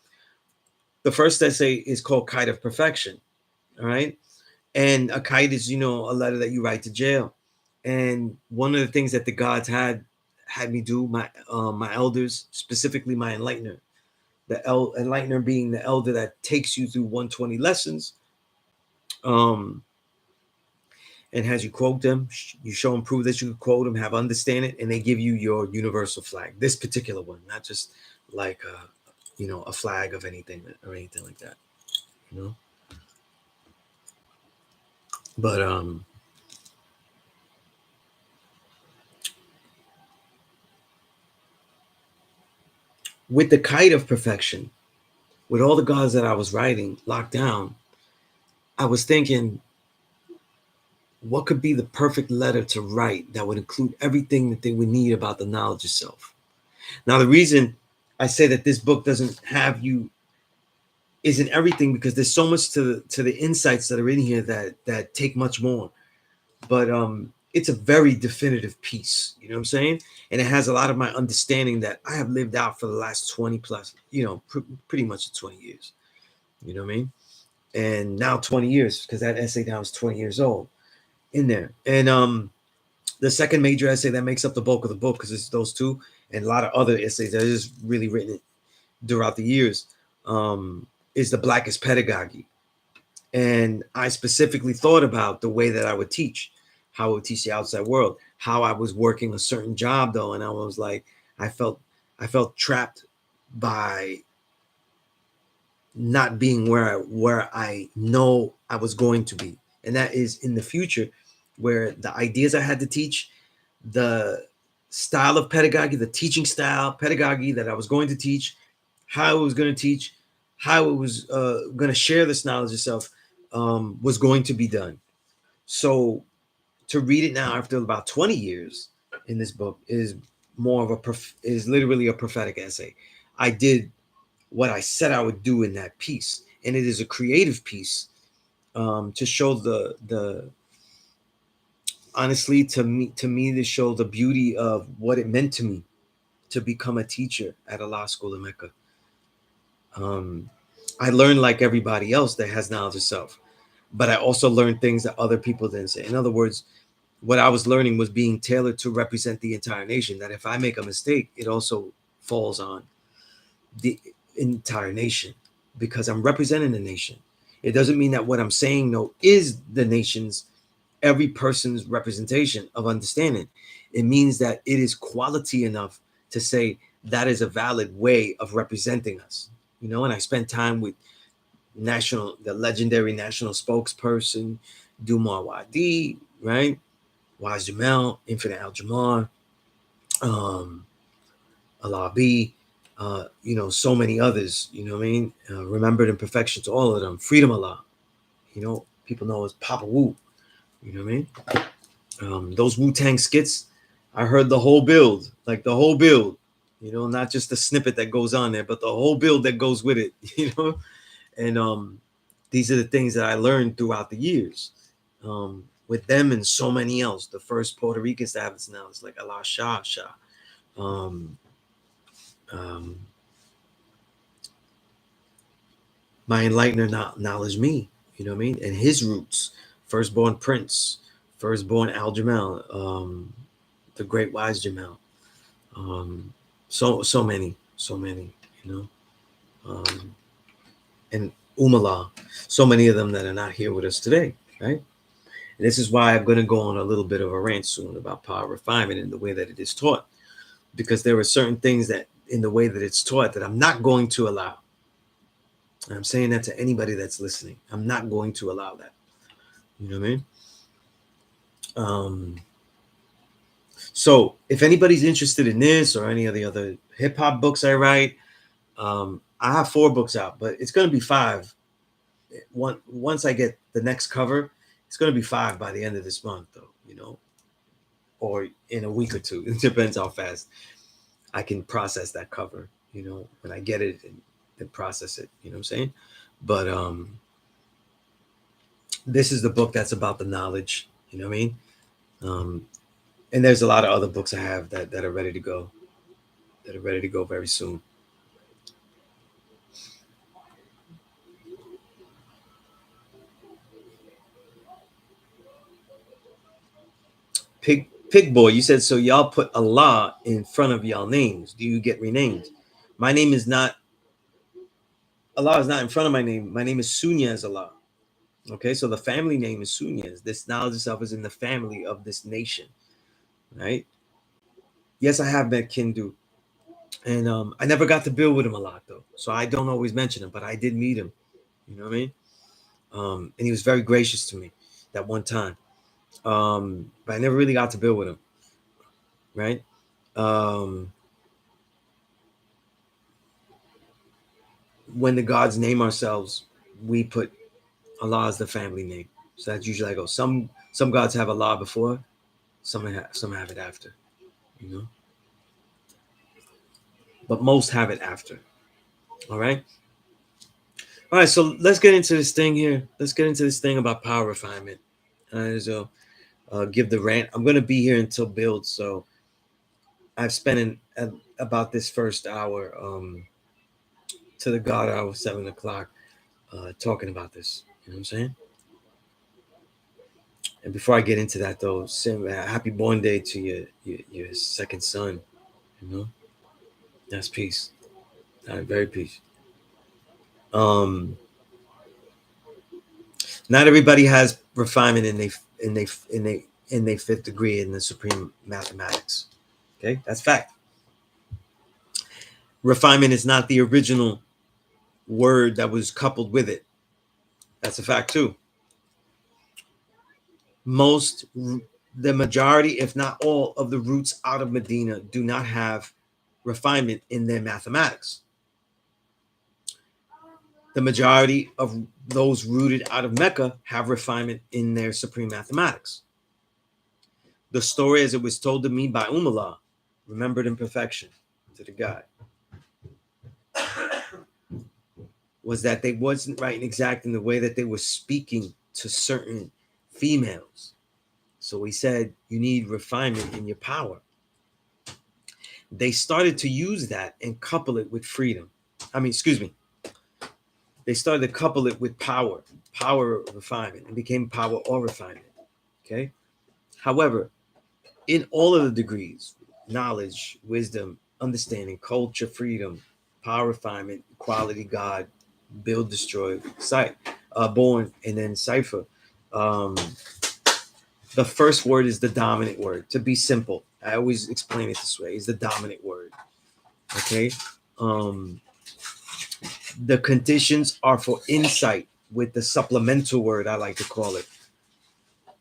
The first essay is called Kite of Perfection. All right. And a kite is, a letter that you write to jail. And one of the things that the gods had me do, my elders, specifically my enlightener, the enlightener being the elder that takes you through 120 lessons, and has you quote them. You show them, prove that you can quote them, have understand it, and they give you your universal flag. This particular one, not just like a flag of anything or anything like that, you know. But with the Kite of Perfection, with all the gods that I was writing locked down, I was thinking, what could be the perfect letter to write that would include everything that they would need about the knowledge of self? Now, the reason I say that this book doesn't have you isn't everything, because there's so much to the insights that are in here that take much more. But it's a very definitive piece, you know what I'm saying? And it has a lot of my understanding that I have lived out for the last 20 plus, pretty much 20 years. You know what I mean? And now 20 years, because that essay now is 20 years old in there. And the second major essay that makes up the bulk of the book, because it's those two and a lot of other essays that is really written throughout the years, is the Blackest Pedagogy. And I specifically thought about the way that I would teach, how I would teach the outside world, how I was working a certain job though, and I was like, I felt trapped by not being where I know I was going to be, and that is in the future, where the ideas I had to teach, the style of pedagogy, the teaching style pedagogy that I was going to teach, how I was going to teach, how it was going to share this knowledge of self, was going to be done. So to read it now after about 20 years in this book is more of is literally a prophetic essay. I did what I said I would do in that piece, and it is a creative piece, to show the honestly, to me to show the beauty of what it meant to me to become a teacher at Allah School in Mecca. I learned like everybody else that has knowledge of self, but I also learned things that other people didn't say. In other words, what I was learning was being tailored to represent the entire nation. That if I make a mistake, it also falls on the entire nation, because I'm representing the nation. It doesn't mean that what I'm saying though is the nation's, every person's representation of understanding. It means that it is quality enough to say that is a valid way of representing us. And I spent time with the legendary national spokesperson, Dumar Wadi, right? Waz Jamel, Infinite Al Jamar, Allah B, so many others, you know what I mean? Remembered in perfection to all of them. Freedom Allah, people know as Papa Wu, you know what I mean? Those Wu-Tang skits, I heard the whole build, not just the snippet that goes on there, but the whole build that goes with it, And these are the things that I learned throughout the years, with them and so many else. The first Puerto Ricans to have this knowledge, like Allah Shah. My enlightener knowledge me, you know what I mean? And his roots, firstborn Prince, firstborn Al Jamel, the great wise Jamel. So many, and Umala, so many of them that are not here with us today, right? And this is why I'm going to go on a little bit of a rant soon about power refinement and the way that it is taught, because there are certain things that in the way that it's taught that I'm not going to allow. And I'm saying that to anybody that's listening. I'm not going to allow that. You know what I mean? So if anybody's interested in this or any of the other hip hop books I write, I have 4 books out, but it's going to be 5 once I get the next cover, it's going to be 5 by the end of this month, though, or in a week or two. It depends how fast I can process that cover, when I get it and then process it, you know what I'm saying? But this is the book that's about the knowledge, you know what I mean? And there's a lot of other books I have that are ready to go, very soon. Pig boy, you said, so y'all put Allah in front of y'all names. Do you get renamed? My name is not, Allah is not in front of my name. My name is Sunez Allah. Okay, so the family name is Sunez. This knowledge itself is in the family of this nation, right? Yes, I have met Kindu, and I never got to build with him a lot though, so I don't always mention him, but I did meet him. You know what I mean? And he was very gracious to me that one time. But I never really got to build with him, right? When the gods name ourselves, we put Allah as the family name. So that's usually I go. Some gods have Allah before, some have it after, you know. But most have it after. All right. All right. So let's get into this thing here. Let's get into this thing about power refinement. So give the rant. I'm gonna be here until build. So I've spent about this first hour to the God hour 7 o'clock talking about this. You know what I'm saying? And before I get into that, though, happy born day to your second son. You know, that's peace. Very peace. Not everybody has refinement in they fifth degree in the supreme mathematics. Okay, that's fact. Refinement is not the original word that was coupled with it. That's a fact too. The majority, if not all, of the roots out of Medina do not have refinement in their mathematics. The majority of those rooted out of Mecca have refinement in their supreme mathematics. The story as it was told to me by Allah, remembered in perfection to the guy, was that they wasn't right and exact in the way that they were speaking to certain females. So he said, you need refinement in your power. They started to use that and couple it with freedom. They started to couple it with power refinement, and became power or refinement. Okay. However, in all of the degrees, knowledge, wisdom, understanding, culture, freedom, power refinement, equality, God, build, destroy, born, and then cipher. The first word is the dominant word. To be simple, I always explain it this way: is the dominant word. Okay. The conditions are for insight with the supplemental word, I like to call it.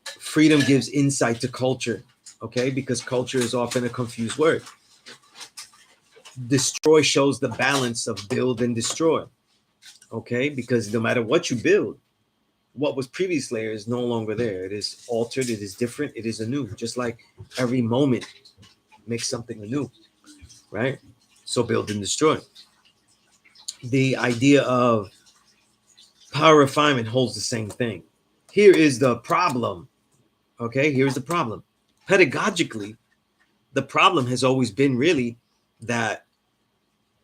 Freedom gives insight to culture, okay, because culture is often a confused word. Destroy shows the balance of build and destroy, okay, because no matter what you build, what was previously there is no longer there. It is altered, it is different, it is anew, just like every moment makes something anew, right? So build and destroy. The idea of power refinement holds the same thing. Here is the problem. Okay, here's the problem. Pedagogically, the problem has always been really that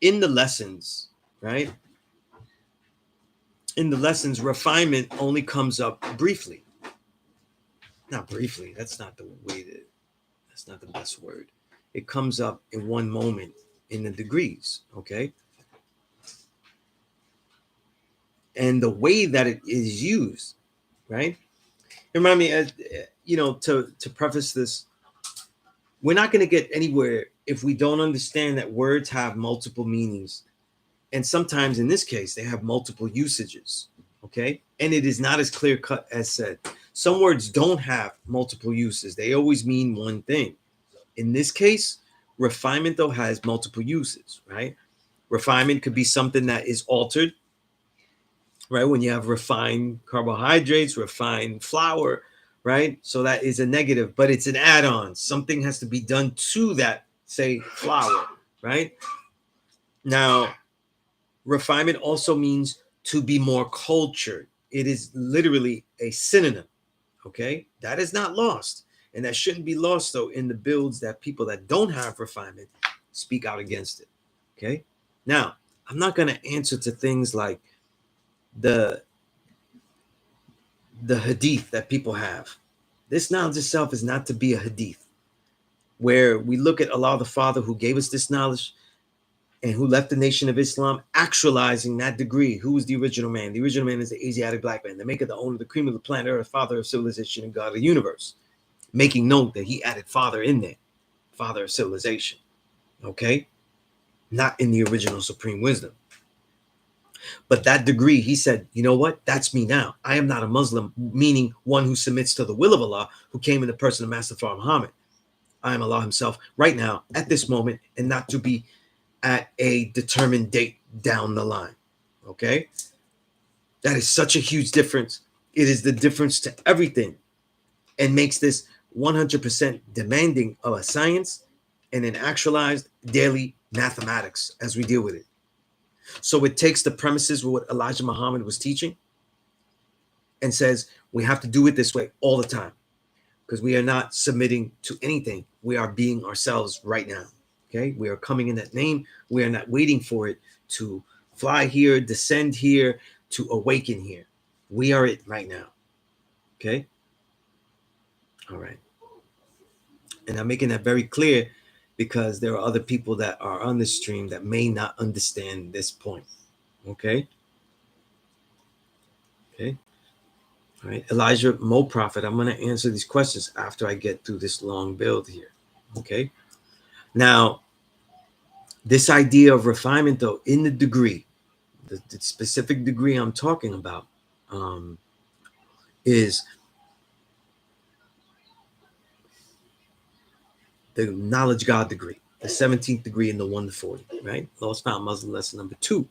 in the lessons, right? In the lessons, refinement only comes up briefly. Not briefly, that's not the best word. It comes up in one moment in the degrees, okay? And the way that it is used, right? Remind me, to preface this, we're not going to get anywhere if we don't understand that words have multiple meanings. And sometimes in this case, they have multiple usages. Okay. And it is not as clear cut as said. Some words don't have multiple uses, they always mean one thing. In this case, refinement, though, has multiple uses, right? Refinement could be something that is altered, right? When you have refined carbohydrates, refined flour, right? So that is a negative, but it's an add-on. Something has to be done to that, say, flour, right? Now, refinement also means to be more cultured. It is literally a synonym, okay? That is not lost. And that shouldn't be lost, though, in the builds that people that don't have refinement speak out against it, okay? Now, I'm not going to answer to things like the hadith that people have. This knowledge itself is not to be a hadith, where we look at Allah the Father who gave us this knowledge and who left the nation of Islam, actualizing that degree. Who was the original man? The original man is the Asiatic black man, the maker, the owner, the cream of the planet Earth, father of civilization, and God of the universe. Making note that he added father in there, father of civilization. Okay? Not in the original supreme wisdom. But that degree, he said, you know what? That's me now. I am not a Muslim, meaning one who submits to the will of Allah, who came in the person of Master Farah Muhammad. I am Allah himself right now, at this moment, and not to be at a determined date down the line. Okay? That is such a huge difference. It is the difference to everything and makes this 100% demanding of a science and an actualized daily mathematics as we deal with it. So it takes the premises of what Elijah Muhammad was teaching and says we have to do it this way all the time because we are not submitting to anything. We are being ourselves right now. Okay, we are coming in that name. We are not waiting for it to fly here, descend here, to awaken here. We are it right now. Okay. All right. And I'm making that very clear because there are other people that are on this stream that may not understand this point. Okay. Okay. All right. Elijah Mo Prophet, I'm going to answer these questions after I get through this long build here. Okay. Now, this idea of refinement, though, in the degree, the specific degree I'm talking about, is the knowledge God degree, the 17th degree in the 1 to 40, right? Lost Found Muslim lesson number 2.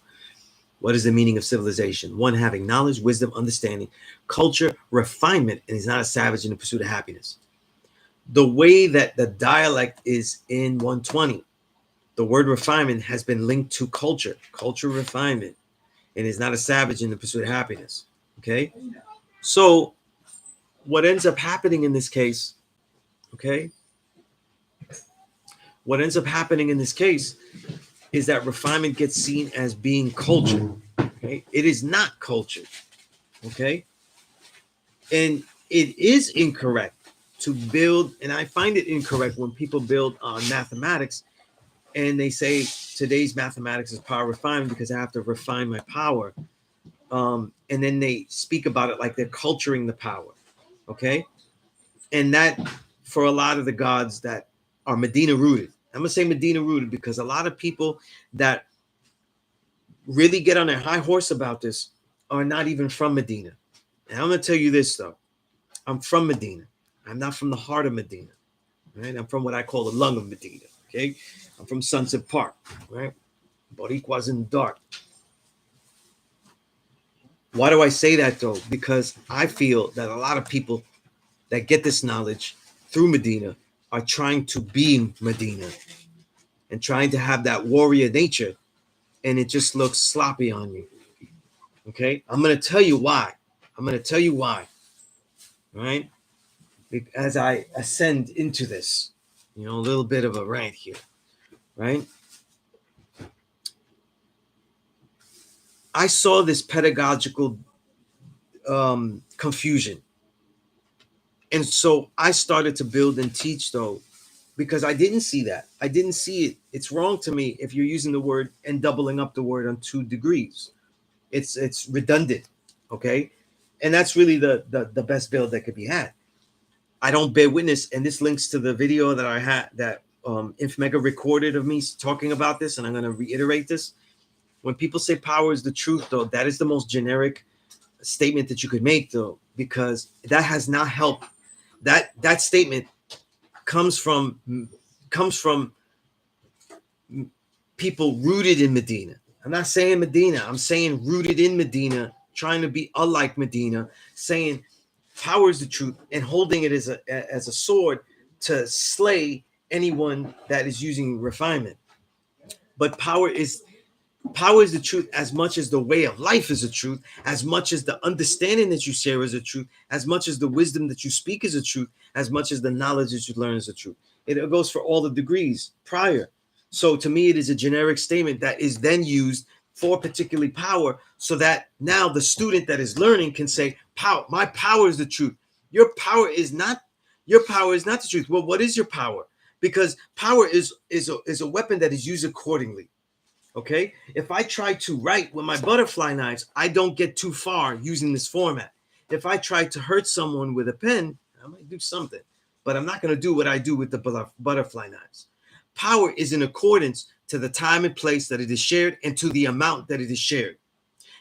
What is the meaning of civilization? 1, having knowledge, wisdom, understanding, culture, refinement, and he's not a savage in the pursuit of happiness. The way that the dialect is in 120, the word refinement has been linked to culture, refinement, and is not a savage in the pursuit of happiness. Okay? So what ends up happening in this case, okay? What ends up happening in this case is that refinement gets seen as being cultured. Okay? It is not cultured. Okay? And it is incorrect to build, and I find it incorrect when people build on mathematics and they say today's mathematics is power refinement because I have to refine my power. And then they speak about it like they're culturing the power. Okay? And that, for a lot of the gods that are Medina rooted, I'm going to say Medina rooted because a lot of people that really get on their high horse about this are not even from Medina. And I'm going to tell you this, though. I'm from Medina. I'm not from the heart of Medina. Right? I'm from what I call the lung of Medina. Okay? I'm from Sunset Park. Right? Boricua's in the dark. Why do I say that, though? Because I feel that a lot of people that get this knowledge through Medina are trying to be Medina and trying to have that warrior nature, and it just looks sloppy on you. Okay? I'm going to tell you why. Right? As I ascend into this, a little bit of a rant here, right? I saw this pedagogical confusion. And so I started to build and teach, though, because I didn't see that. I didn't see it. It's wrong to me if you're using the word and doubling up the word on 2 degrees. It's redundant, okay? And that's really the best build that could be had. I don't bear witness, and this links to the video that I had that Infmega recorded of me talking about this, and I'm going to reiterate this. When people say power is the truth, though, that is the most generic statement that you could make, though, because that has not helped. That statement comes from people rooted in Medina. I'm not saying Medina. I'm saying rooted in Medina trying to be unlike Medina, saying power is the truth and holding it as a sword to slay anyone that is using refinement. But power is the truth as much as the way of life is the truth, as much as the understanding that you share is the truth, as much as the wisdom that you speak is the truth, as much as the knowledge that you learn is the truth. It goes for all the degrees prior. So to me, it is a generic statement that is then used for particularly power, so that now the student that is learning can say, power, my power is the truth. Your power is not the truth. Well, what is your power? Because power is a weapon that is used accordingly. Okay, if I try to write with my butterfly knives, I don't get too far using this format. If I try to hurt someone with a pen, I might do something, but I'm not going to do what I do with the butterfly knives. Power is in accordance to the time and place that it is shared and to the amount that it is shared.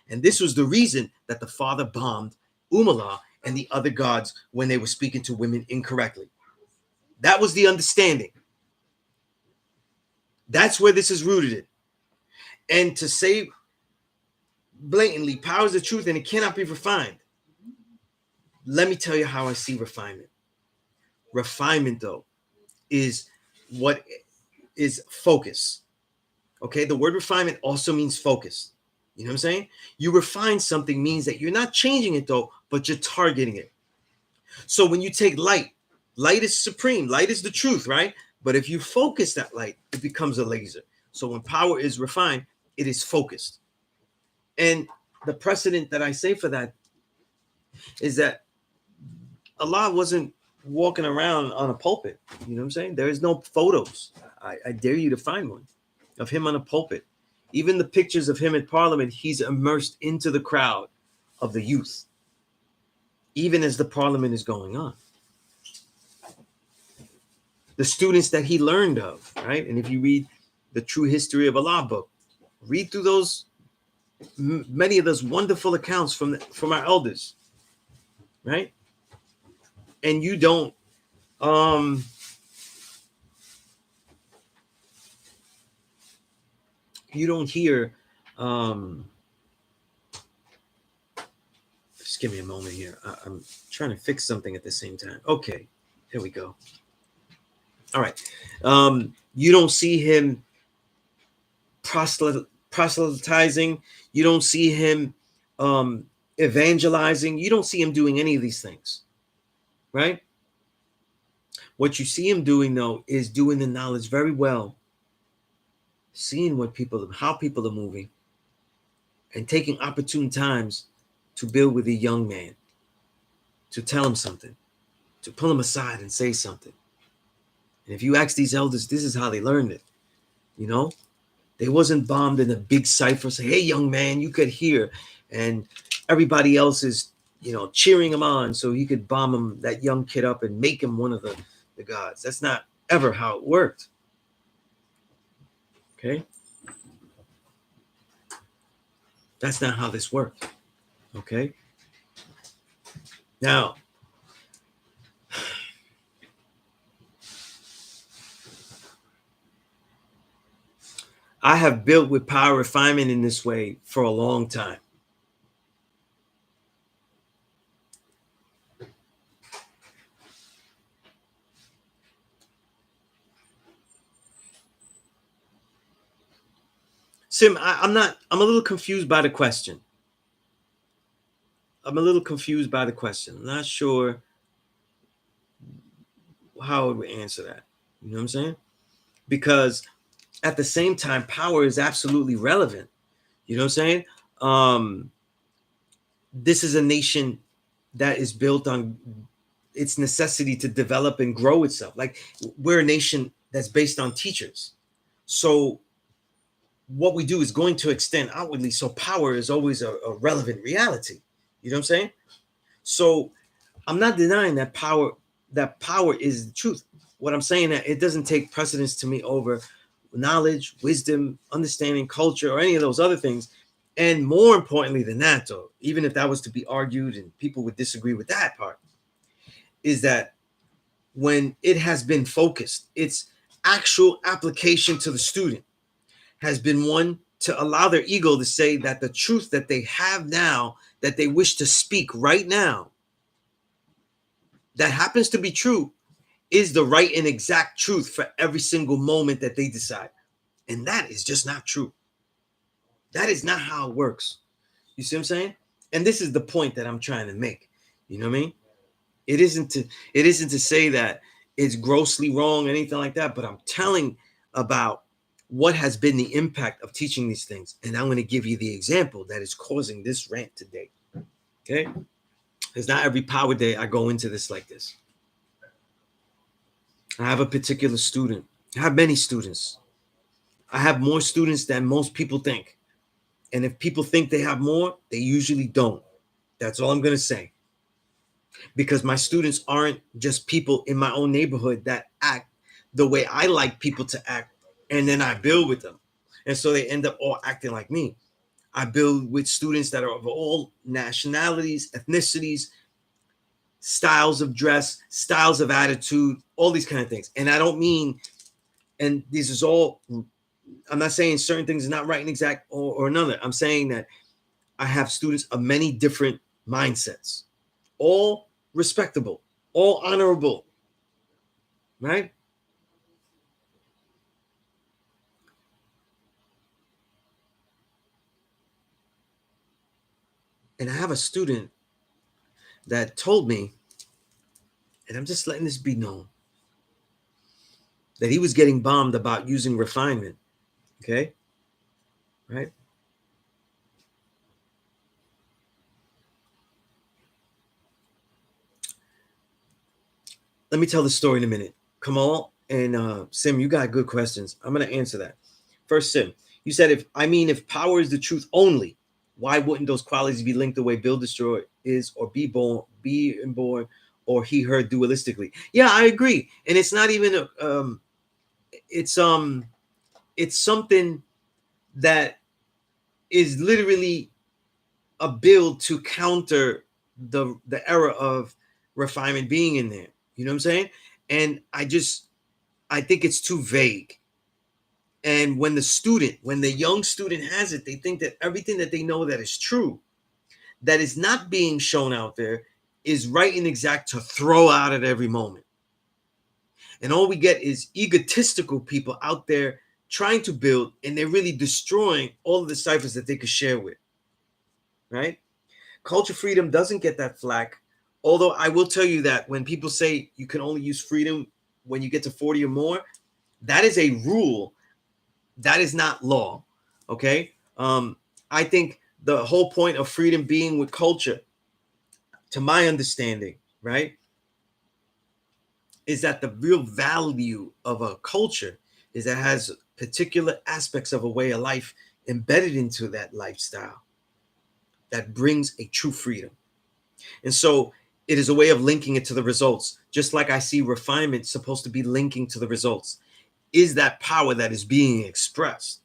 And this was the reason that the father bombed Allah and the other gods when they were speaking to women incorrectly. That was the understanding. That's where this is rooted in. And to say blatantly, power is the truth and it cannot be refined. Let me tell you how I see refinement. Refinement, though, is what is focus. Okay, the word refinement also means focus. You know what I'm saying? You refine something means that you're not changing it, though, but you're targeting it. So when you take light, light is supreme, light is the truth, right? But if you focus that light, it becomes a laser. So when power is refined, it is focused. And the precedent that I say for that is that Allah wasn't walking around on a pulpit. You know what I'm saying? There is no photos. I dare you to find one of him on a pulpit. Even the pictures of him at Parliament, he's immersed into the crowd of the youth, even as the Parliament is going on. The students that he learned of, right? And if you read the True History of Allah book, read through those, many of those wonderful accounts from our elders, right? And you don't hear just give me a moment here. I'm trying to fix something at the same time. Okay, here we go. All right. You don't see him proselytizing. You don't see him evangelizing. You don't see him doing any of these things, right? What you see him doing, though, is doing the knowledge very well, seeing how people are moving, and taking opportune times to build with a young man, to tell him something, to pull him aside and say something. And if you ask these elders, this is how they learned it. You know, they wasn't bombed in a big cipher, say, hey, young man, you could hear. And everybody else is, cheering him on so he could bomb that young kid up and make him one of the gods. That's not ever how it worked. Okay? That's not how this worked. Okay? Now, I have built with power refinement in this way for a long time. Sim, I'm a little confused by the question. I'm not sure how I would answer that. You know what I'm saying? Because at the same time, power is absolutely relevant. You know what I'm saying? This is a nation that is built on its necessity to develop and grow itself. Like, we're a nation that's based on teachers. So what we do is going to extend outwardly. So power is always a relevant reality. You know what I'm saying? So I'm not denying that power is the truth. What I'm saying that it doesn't take precedence to me over knowledge, wisdom, understanding, culture, or any of those other things. And more importantly than that, though, even if that was to be argued and people would disagree with that part, is that when it has been focused, its actual application to the student has been one to allow their ego to say that the truth that they have now, that they wish to speak right now, that happens to be true, is the right and exact truth for every single moment that they decide. And that is just not true. That is not how it works. You see what I'm saying? And this is the point that I'm trying to make. You know what I mean? It isn't to say that it's grossly wrong or anything like that, but I'm telling about what has been the impact of teaching these things. And I'm going to give you the example that is causing this rant today. Okay? Because not every power day I go into this like this. I have a particular student. I have many students. I have more students than most people think. And if people think they have more, they usually don't. That's all I'm going to say. Because my students aren't just people in my own neighborhood that act the way I like people to act, and then I build with them. And so they end up all acting like me. I build with students that are of all nationalities, ethnicities, styles of dress, styles of attitude, all these kind of things. And I don't mean, and this is all, I'm not saying certain things are not right and exact or another. I'm saying that I have students of many different mindsets, all respectable, all honorable, right? And I have a student that told me, and I'm just letting this be known, that he was getting bombed about using refinement. Okay? Right? Let me tell the story in a minute. Kamal and Sim, you got good questions. I'm going to answer that. First, Sim, you said if power is the truth only, why wouldn't those qualities be linked the way Bill Destroy is, or be born, or he heard dualistically? Yeah, I agree. And it's not even it's something that is literally a build to counter the era of refinement being in there. You know what I'm saying? And I think it's too vague. And when the young student has it, they think that everything that they know that is true, that is not being shown out there, is right and exact to throw out at every moment. And all we get is egotistical people out there trying to build, and they're really destroying all of the ciphers that they could share with. Right? Culture freedom doesn't get that flack. Although I will tell you that when people say you can only use freedom when you get to 40 or more, that is a rule. That is not law. Okay. I think the whole point of freedom being with culture, to my understanding, right, is that the real value of a culture is that it has particular aspects of a way of life embedded into that lifestyle that brings a true freedom. And so it is a way of linking it to the results, just like I see refinement supposed to be linking to the results. Is that power that is being expressed?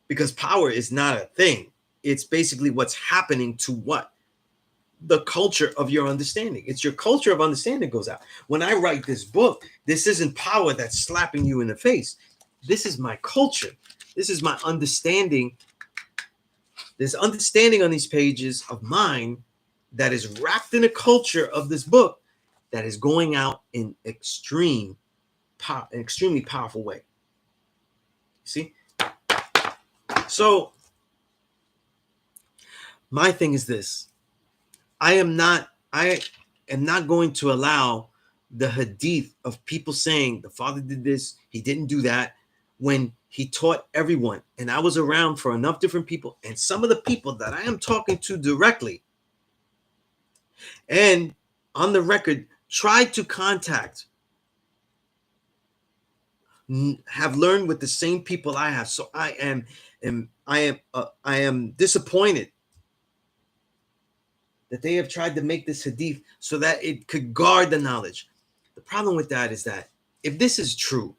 Because power is not a thing. It's basically what's happening to what? The culture of your understanding. It's your culture of understanding goes out. When I write this book, this isn't power that's slapping you in the face. This is my culture. This is my understanding. There's understanding on these pages of mine that is wrapped in a culture of this book that is going out in extremely powerful way. See? So my thing is this. I am not going to allow the hadith of people saying the father did this, he didn't do that, when he taught everyone. And I was around for enough different people, and some of the people that I am talking to directly and on the record tried to contact, have learned with the same people I have. So I am disappointed that they have tried to make this hadith so that it could guard the knowledge. The problem with that is that if this is true,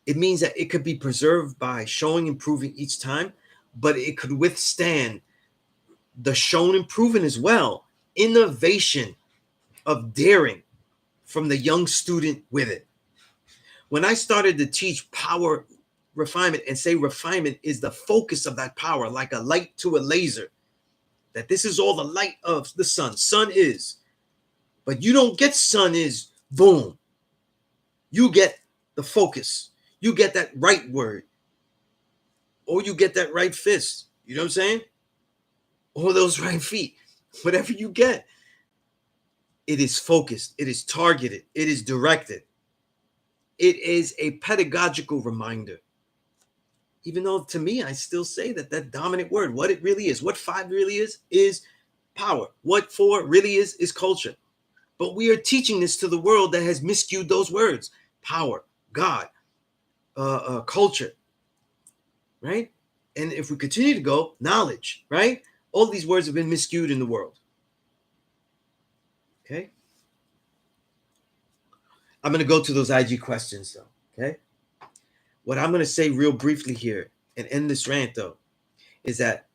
it means that it could be preserved by showing and proving each time, but it could withstand the shown and proven as well, innovation of daring from the young student with it. When I started to teach power refinement and say refinement is the focus of that power, like a light to a laser. That this is all the light of the sun. Sun is. But you don't get sun is boom. You get the focus. You get that right word. Or you get that right fist. You know what I'm saying? Or those right feet. Whatever you get. It is focused. It is targeted. It is directed. It is a pedagogical reminder. Even though to me, I still say that that dominant word, what it really is, what 5 really is power. What 4 really is culture. But we are teaching this to the world that has miscued those words. Power, God, culture, right? And if we continue to go, knowledge, right? All these words have been miscued in the world. Okay? I'm going to go to those IG questions, though. Okay? What I'm going to say real briefly here and end this rant, though, is that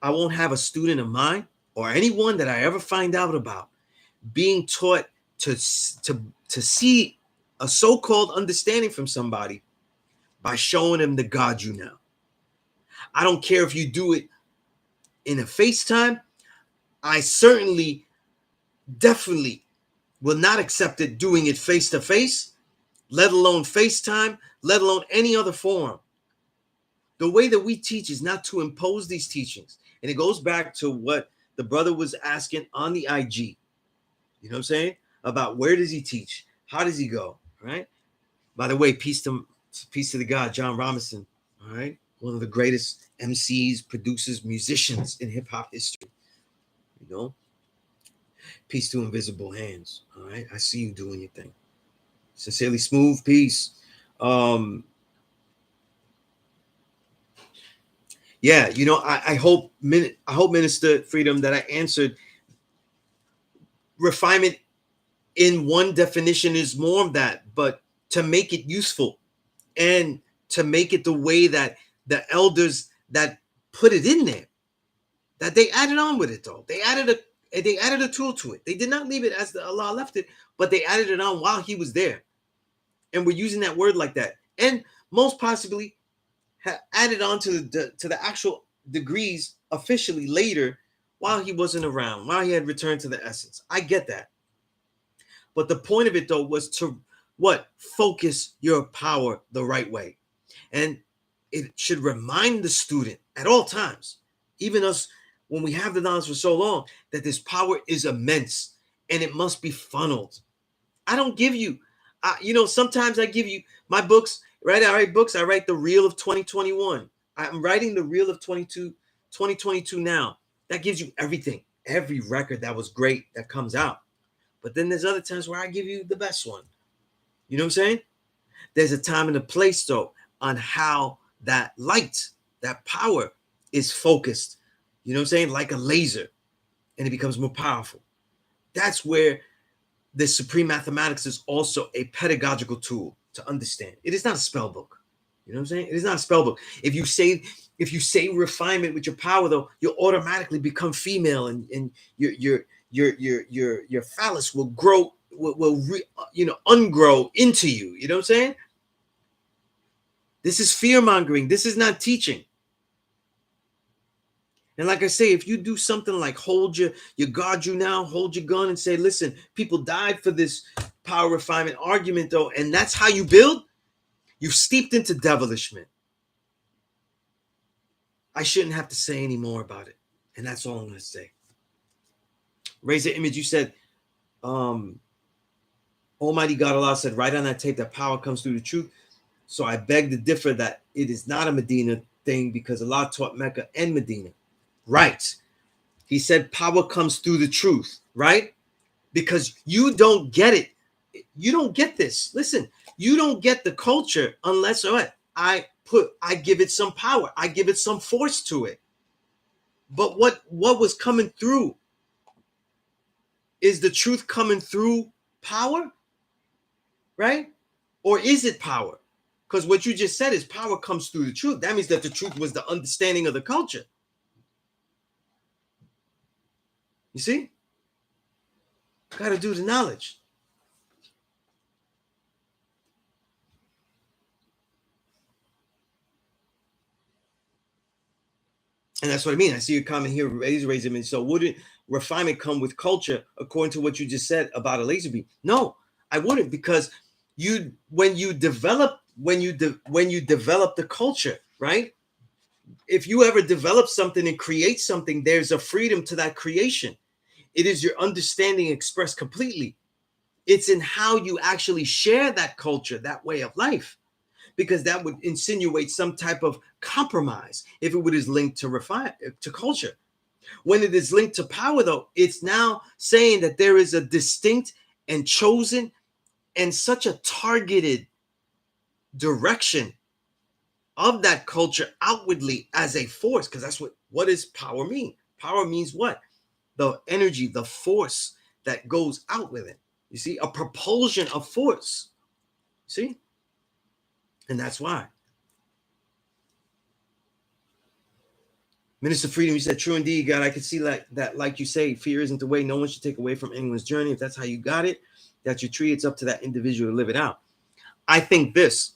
I won't have a student of mine or anyone that I ever find out about being taught to see a so-called understanding from somebody by showing them the God you know. I don't care if you do it in a FaceTime. I certainly, definitely will not accept it doing it face-to-face, let alone FaceTime, let alone any other forum. The way that we teach is not to impose these teachings. And it goes back to what the brother was asking on the IG. You know what I'm saying? About where does he teach? How does he go? All right. By the way, peace to the God, John Robinson. All right. One of the greatest MCs, producers, musicians in hip hop history. You know, peace to Invisible Hands. All right. I see you doing your thing. Sincerely Smooth, peace. Yeah, you know, I hope Minister Freedom that I answered. Refinement in one definition is more of that, but to make it useful and to make it the way that the elders that put it in there, that they added on with it though. They added a tool to it. They did not leave it as the Allah left it, but they added it on while he was there. And we're using that word like that. And most possibly added on to the actual degrees officially later while he wasn't around, while he had returned to the essence. I get that. But the point of it though was to what? Focus your power the right way. And it should remind the student at all times, even us when we have the knowledge for so long, that this power is immense and it must be funneled. I don't give you, sometimes I give you my books, right? I write books. I write the reel of 2021. I'm writing the reel of 2022 now. That gives you everything, every record that was great that comes out. But then there's other times where I give you the best one. You know what I'm saying? There's a time and a place, though, on how that light, that power is focused. You know what I'm saying? Like a laser, and it becomes more powerful. That's where the supreme mathematics is also a pedagogical tool to understand. It is not a spell book. You know what I'm saying? It is not a spell book. If you say refinement with your power, though, you'll automatically become female, and your phallus will grow, ungrow into you. You know what I'm saying? This is fear mongering. This is not teaching. And like I say, if you do something like hold your guard you now, hold your gun and say, listen, people died for this power refinement argument, though, and that's how you build, you've steeped into devilishment. I shouldn't have to say any more about it. And that's all I'm going to say. Raise the image. You said, Almighty God Allah said right on that tape that power comes through the truth. So I beg to differ that it is not a Medina thing because Allah taught Mecca and Medina. Right. He said power comes through the truth, right? Because you don't get it. You don't get this. Listen, you don't get the culture unless I give it some power. I give it some force to it. But what was coming through? Is the truth coming through power? Right? Or is it power? Because what you just said is power comes through the truth. That means that the truth was the understanding of the culture. You see? Got to do the knowledge. And that's what I mean. I see your comment here, raising me. So wouldn't refinement come with culture, according to what you just said about a laser beam? No, I wouldn't, because when you develop the culture, right? If you ever develop something and create something, there's a freedom to that creation. It is your understanding expressed completely. It's in how you actually share that culture, that way of life, because that would insinuate some type of compromise if it is linked to culture. When it is linked to power, though, it's now saying that there is a distinct and chosen and such a targeted direction of that culture outwardly as a force, because that's what does power mean? Power means what? The energy, the force that goes out with it. You see, a propulsion of force. See? And that's why. Minister Freedom, you said, true indeed, God. I can see that, like you say, fear isn't the way. No one should take away from anyone's journey. If that's how you got it, that's your tree. It's up to that individual to live it out. I think this.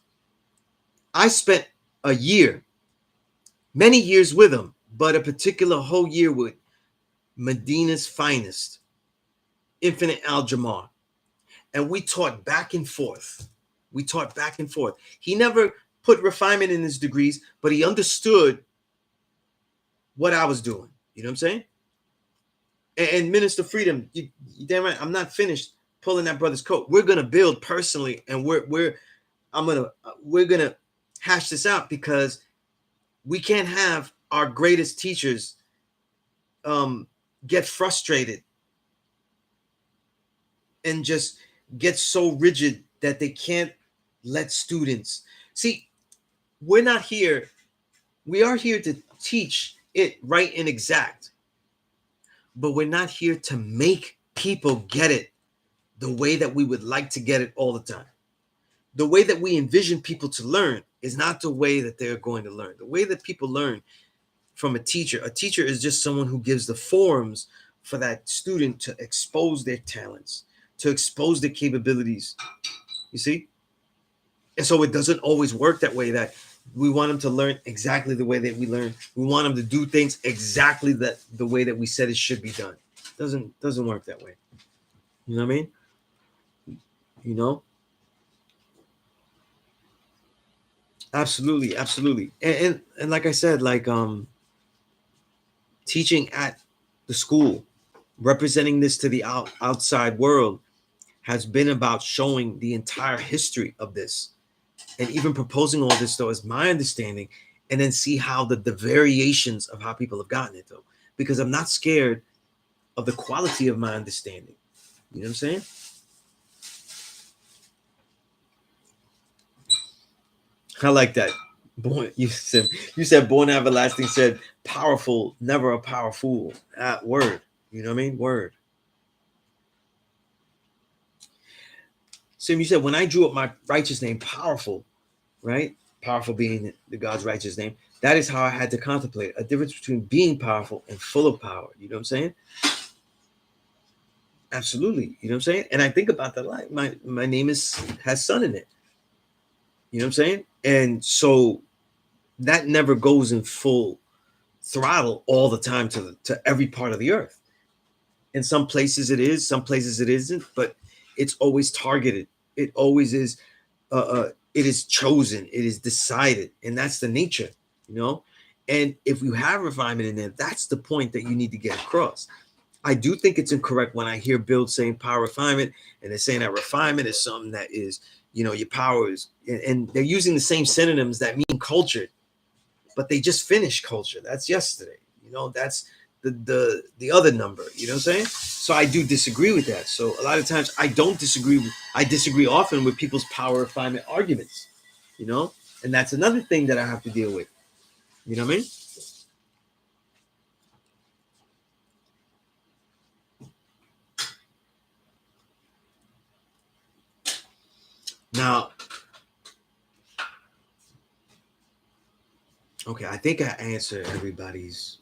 I spent a year, many years with him, but a particular whole year with Medina's finest, Infinite Al-Jamar. And we taught back and forth. He never put refinement in his degrees, but he understood what I was doing. You know what I'm saying? And Minister Freedom, you damn right, I'm not finished pulling that brother's coat. We're gonna build personally, and we're gonna hash this out, because we can't have our greatest teachers get frustrated and just get so rigid that they can't let students see. We are here to teach it right and exact, but we're not here to make people get it the way that we would like to get it all the time. The way that we envision people to learn is not the way that they're going to learn. The way that people learn from a teacher is just someone who gives the forums for that student to expose their talents, to expose their capabilities. You see? And so it doesn't always work that way, that we want them to learn exactly the way that we learn. We want them to do things exactly the way that we said it should be done. Doesn't work that way. You know what I mean? You know? Absolutely. And like I said, like teaching at the school, representing this to the outside world, has been about showing the entire history of this. And even proposing all this, though, is my understanding, and then see how the variations of how people have gotten it, though, because I'm not scared of the quality of my understanding. You know what I'm saying? I like that. You said born everlasting, said powerful, never a powerful. Word. You know what I mean? Word. Sim, you said when I drew up my righteous name, powerful, right? Powerful being the God's righteous name. That is how I had to contemplate a difference between being powerful and full of power. You know what I'm saying? Absolutely. You know what I'm saying? And I think about that like my name has sun in it. You know what I'm saying? And so that never goes in full throttle all the time to every part of the earth. In some places it is, some places it isn't, but it's always targeted. It always is. It is chosen. It is decided, and that's the nature, you know. And if you have refinement in there, that's the point that you need to get across. I do think it's incorrect when I hear Bill saying power refinement, and they're saying that refinement is something that is, you know, your power is, and they're using the same synonyms that mean cultured, but they just finished culture. That's yesterday. You know, that's the other number. You know what I'm saying? So I do disagree with that. So a lot of times I disagree often with people's power refinement arguments. You know, and that's another thing that I have to deal with. You know what I mean? Now, okay, I think I answered everybody's.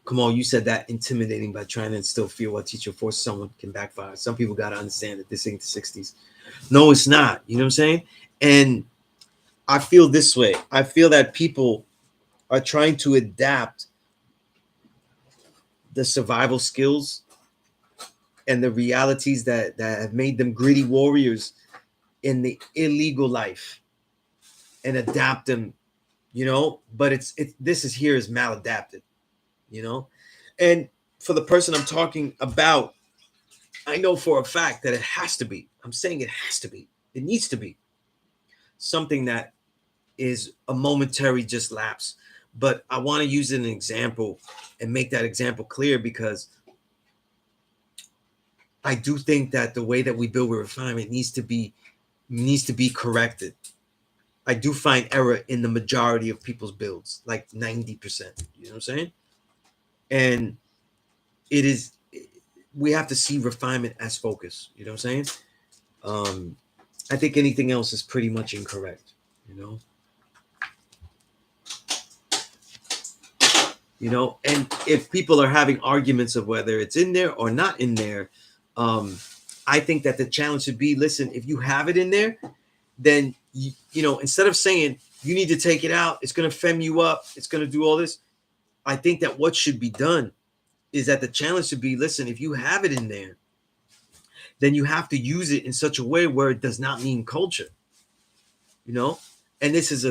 Come on, you said that intimidating by trying to instill fear while teaching force someone can backfire. Some people got to understand that this ain't the 60s. No, it's not. You know what I'm saying? And I feel this way. I feel that people are trying to adapt the survival skills and the realities that have made them gritty warriors in the illegal life and adapt them, but it's this is here is maladapted, you know. And for the person I'm talking about, I know for a fact that it has to be. I'm saying it has to be. It needs to be something that is a momentary just lapse. But I want to use an example and make that example clear, because I do think that the way that we build with refinement needs to be corrected. I do find error in the majority of people's builds, like 90%. You know what I'm saying? And it is, we have to see refinement as focus. You know what I'm saying? I think anything else is pretty much incorrect. And if people are having arguments of whether it's in there or not in there, I think that the challenge should be, listen, if you have it in there, then instead of saying you need to take it out, it's going to fem you up, it's going to do all this, I think that what should be done is that the challenge should be, listen, if you have it in there, then you have to use it in such a way where it does not mean culture. And this is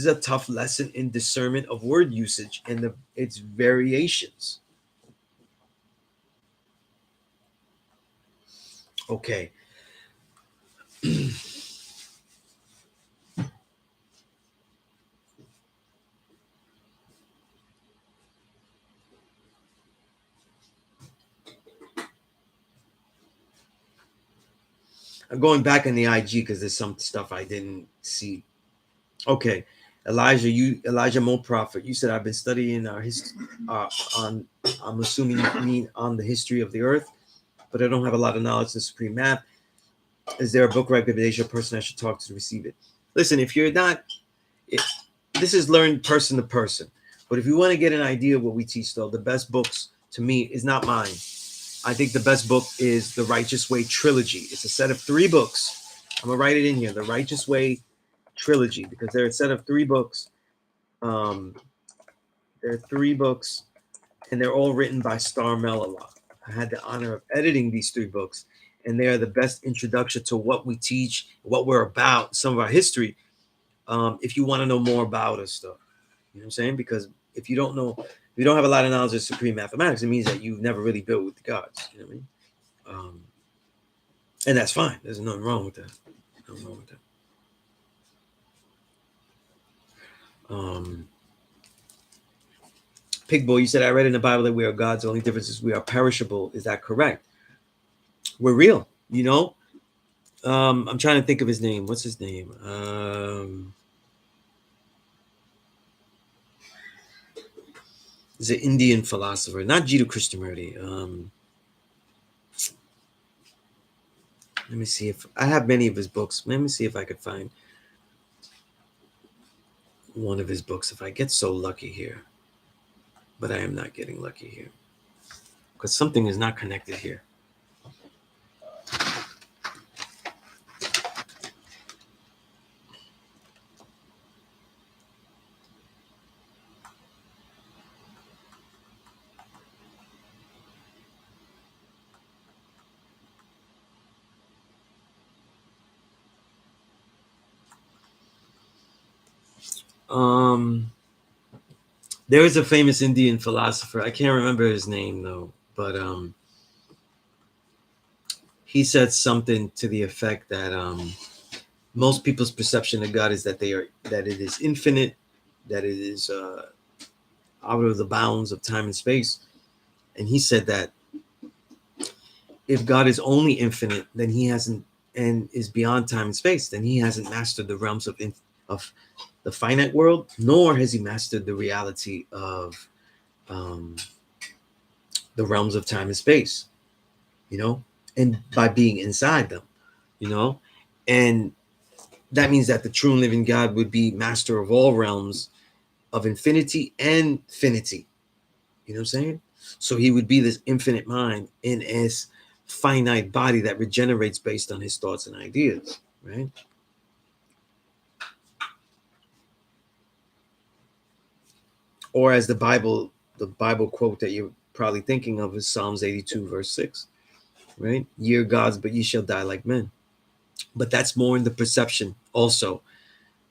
a tough lesson in discernment of word usage and its variations. Okay. I'm going back on the IG because there's some stuff I didn't see. Okay, Elijah Mo Prophet. You said I've been studying our history on. I'm assuming you mean on the history of the earth, but I don't have a lot of knowledge in supreme math. Is there a book recommendation or person I should talk to receive it? Listen, if you're not, this is learned person to person. But if you want to get an idea of what we teach, though, the best books to me is not mine. I think the best book is The Righteous Way Trilogy. It's a set of 3 books. I'm going to write it in here, The Righteous Way Trilogy, because they're a set of 3 books. There are 3 books, and they're all written by Sunez Allah. I had the honor of editing these 3 books, and they are the best introduction to what we teach, what we're about, some of our history, if you want to know more about us stuff. You know what I'm saying? Because if you don't know, if you don't have a lot of knowledge of supreme mathematics, it means that you've never really built with the gods. You know what I mean? And that's fine. There's nothing wrong with that. Nothing wrong with that. Pig Boy, you said I read in the Bible that we are gods. The only difference is we are perishable. Is that correct? We're real. I'm trying to think of his name. What's his name? He's an Indian philosopher, not Jiddu Krishnamurti. Let me see if I have many of his books. Let me see if I could find one of his books if I get so lucky here. But I am not getting lucky here because something is not connected here. There is a famous Indian philosopher. I can't remember his name though, but he said something to the effect that most people's perception of God is that it is infinite, that it is out of the bounds of time and space. And he said that if God is only infinite, then he hasn't, and is beyond time and space, then he hasn't mastered the realms of the finite world, nor has he mastered the reality of the realms of time and space, and by being inside them, and that means that the true and living God would be master of all realms of infinity and finity. You know what I'm saying? So he would be this infinite mind in his finite body that regenerates based on his thoughts and ideas, right? Or as the Bible quote that you're probably thinking of is Psalms 82, verse 6, right? Ye are gods, but ye shall die like men. But that's more in the perception also,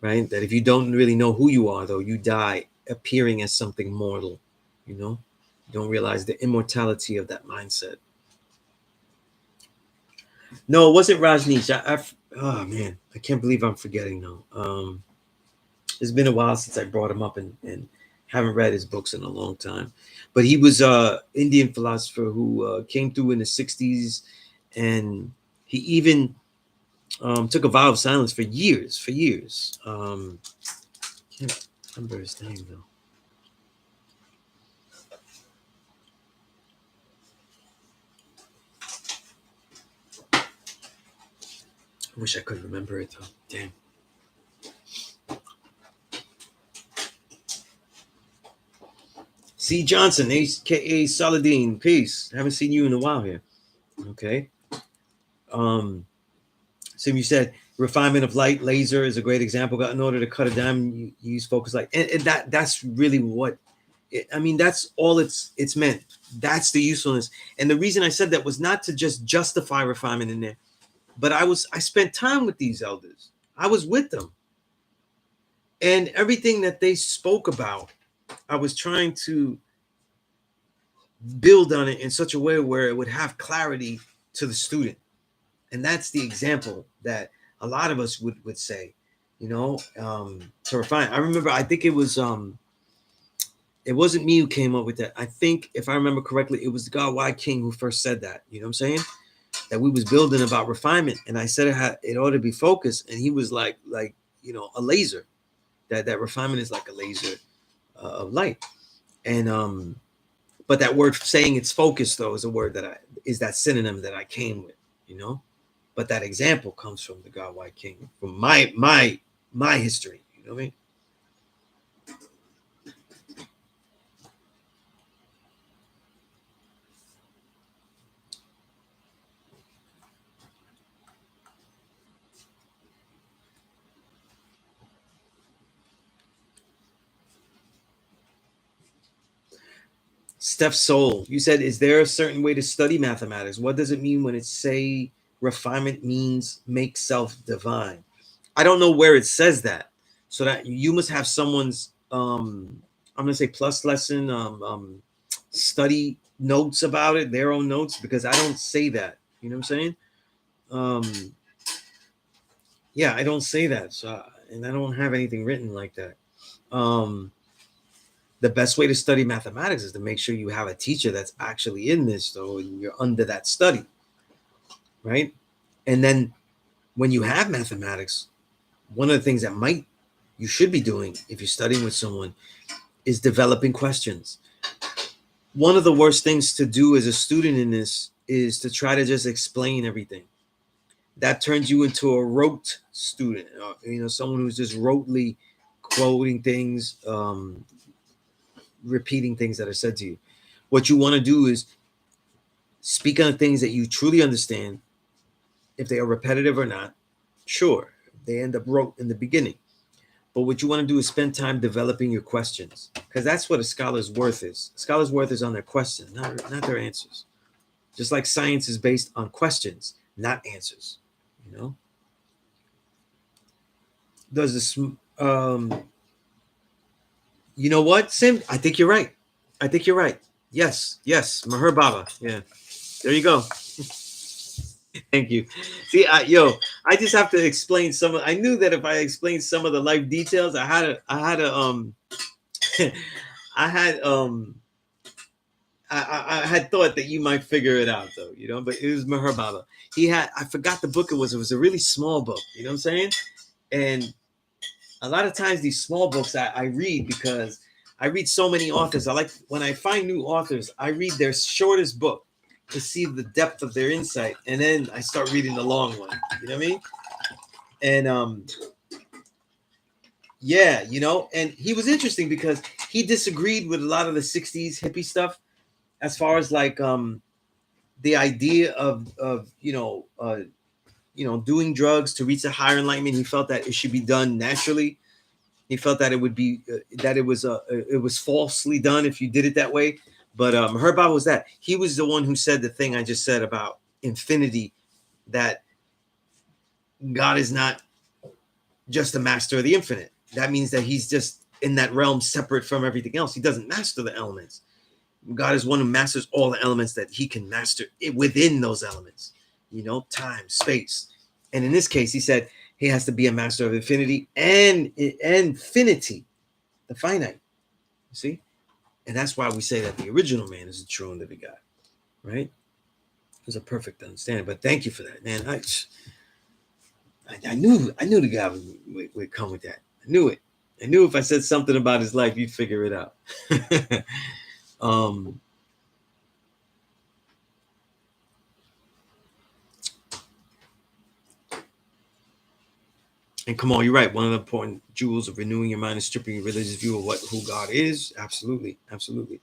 right? That if you don't really know who you are, though, you die appearing as something mortal, you know? You don't realize the immortality of that mindset. No, it wasn't Rajneesh. Oh man, I can't believe I'm forgetting now. It's been a while since I brought him up and haven't read his books in a long time. But he was a Indian philosopher who came through in the 60s, and he even took a vow of silence for years, can't remember his name though. I wish I could remember it though. Damn. C. Johnson, aka Saladin. Peace. Haven't seen you in a while here. Okay. So you said refinement of light, laser is a great example. In order to cut a diamond, you use focus light, and that's really what I mean. That's all it's meant. That's the usefulness. And the reason I said that was not to just justify refinement in there, but I spent time with these elders. I was with them, and everything that they spoke about, I was trying to build on it in such a way where it would have clarity to the student. And that's the example that a lot of us would say, to refine. I remember, I think it wasn't me who came up with that. I think, if I remember correctly, it was the God Y King who first said that. You know what I'm saying? That we was building about refinement, and I said it ought to be focused, and he was like a laser. That refinement is like a laser of light, and but that word saying it's focused though is a word is that synonym that I came with, you know. But that example comes from the God White King, from my history. You know what I mean? Steph Soul, you said, is there a certain way to study mathematics? What does it mean when it say refinement means make self divine? I don't know where it says that. So that you must have someone's I'm gonna say plus lesson study notes about it, their own notes, because I don't say that. You know what I'm saying? Um yeah, I don't say that. So and I don't have anything written like that. Um the best way to study mathematics is to make sure you have a teacher that's actually in this, so you're under that study, right? And then when you have mathematics, one of the things that you should be doing if you're studying with someone is developing questions. One of the worst things to do as a student in this is to try to just explain everything. That turns you into a rote student, someone who's just rotely quoting things, repeating things that are said to you. What you want to do is speak on things that you truly understand. If they are repetitive or not, sure, they end up rote in the beginning. But what you want to do is spend time developing your questions, because that's what a scholar's worth is. A scholar's worth is on their questions, not their answers. Just like science is based on questions, not answers. You know, does this? You know what, Sim? I think you're right. I think you're right. Yes, Meher Baba. Yeah, there you go. Thank you. See, I just have to explain some. I knew that if I explained some of the life details, I had I had thought that you might figure it out though, but it was Meher Baba. I forgot the book it was a really small book, you know what I'm saying? And a lot of times these small books I read because I read so many authors. I like when I find new authors, I read their shortest book to see the depth of their insight, and then I start reading the long one. You know what I mean? And yeah, and he was interesting because he disagreed with a lot of the 60s hippie stuff as far as like the idea of doing drugs to reach a higher enlightenment. He felt that it should be done naturally, He felt that it would be that it was falsely done if you did it that way. But Herbal was that. He was the one who said the thing I just said about infinity, that God is not just the master of the infinite. That means that he's just in that realm separate from everything else. He doesn't master the elements. God is one who masters all the elements that he can master it within those elements, time, space. And in this case, he said he has to be a master of infinity and infinity, the finite. You see? And that's why we say that the original man is the true and living God, right? It was a perfect understanding. But thank you for that, man. I knew the guy would come with that. I knew it. I knew if I said something about his life, you'd figure it out. And come on, you're right. One of the important jewels of renewing your mind is stripping your religious view of who God is. Absolutely, absolutely.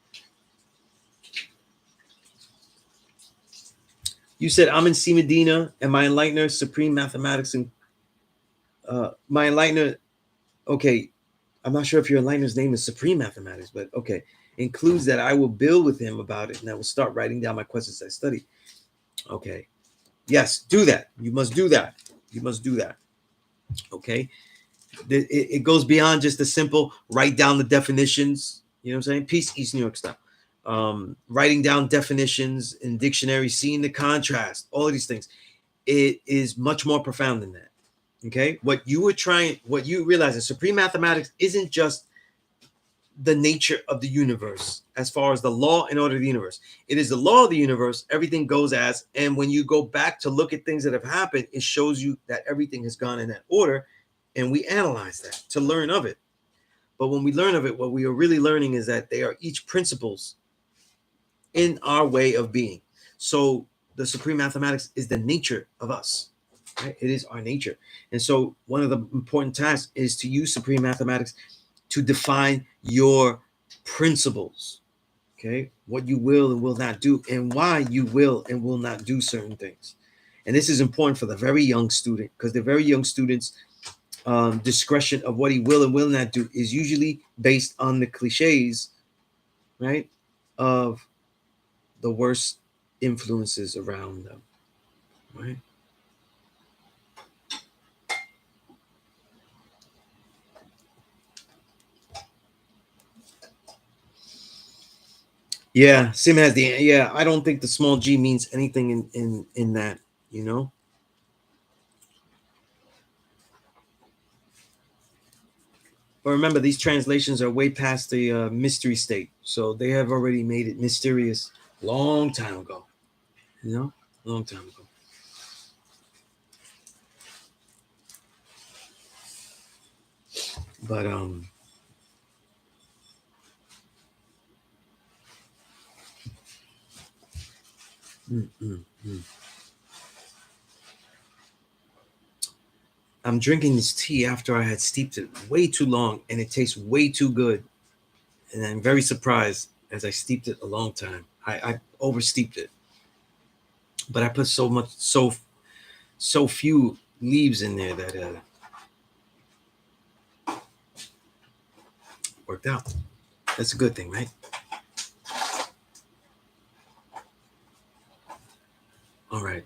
You said I'm in C Medina, and my enlightener, supreme mathematics, and my enlightener. Okay, I'm not sure if your enlightener's name is Supreme Mathematics, but okay, includes that I will build with him about it, and I will start writing down my questions I study. Okay, yes, do that. You must do that. You must do that. Okay, it goes beyond just the simple write down the definitions. You know what I'm saying? Peace, East New York style. Writing down definitions in dictionary, seeing the contrast, all of these things. It is much more profound than that. Okay, what you realize is supreme mathematics isn't just the nature of the universe as far as the law and order of the universe. It is the law of the universe. Everything goes as, and when you go back to look at things that have happened, it shows you that everything has gone in that order, and we analyze that to learn of it. But when we learn of it, what we are really learning is that they are each principles in our way of being. So the supreme mathematics is the nature of us. Right? It is our nature. And so one of the important tasks is to use supreme mathematics to define your principles. Okay, what you will and will not do, and why you will and will not do certain things. And this is important for the very young student, because the very young student's discretion of what he will and will not do is usually based on the cliches, right, of the worst influences around them, right? Yeah, Sim has the yeah. I don't think the small g means anything in that, you know. But remember, these translations are way past the mystery state, so they have already made it mysterious long time ago. You know, long time ago. But I'm drinking this tea after I had steeped it way too long, and it tastes way too good. And I'm very surprised as I steeped it a long time. I over steeped it, but I put so few leaves in there that worked out. That's a good thing, right? All right.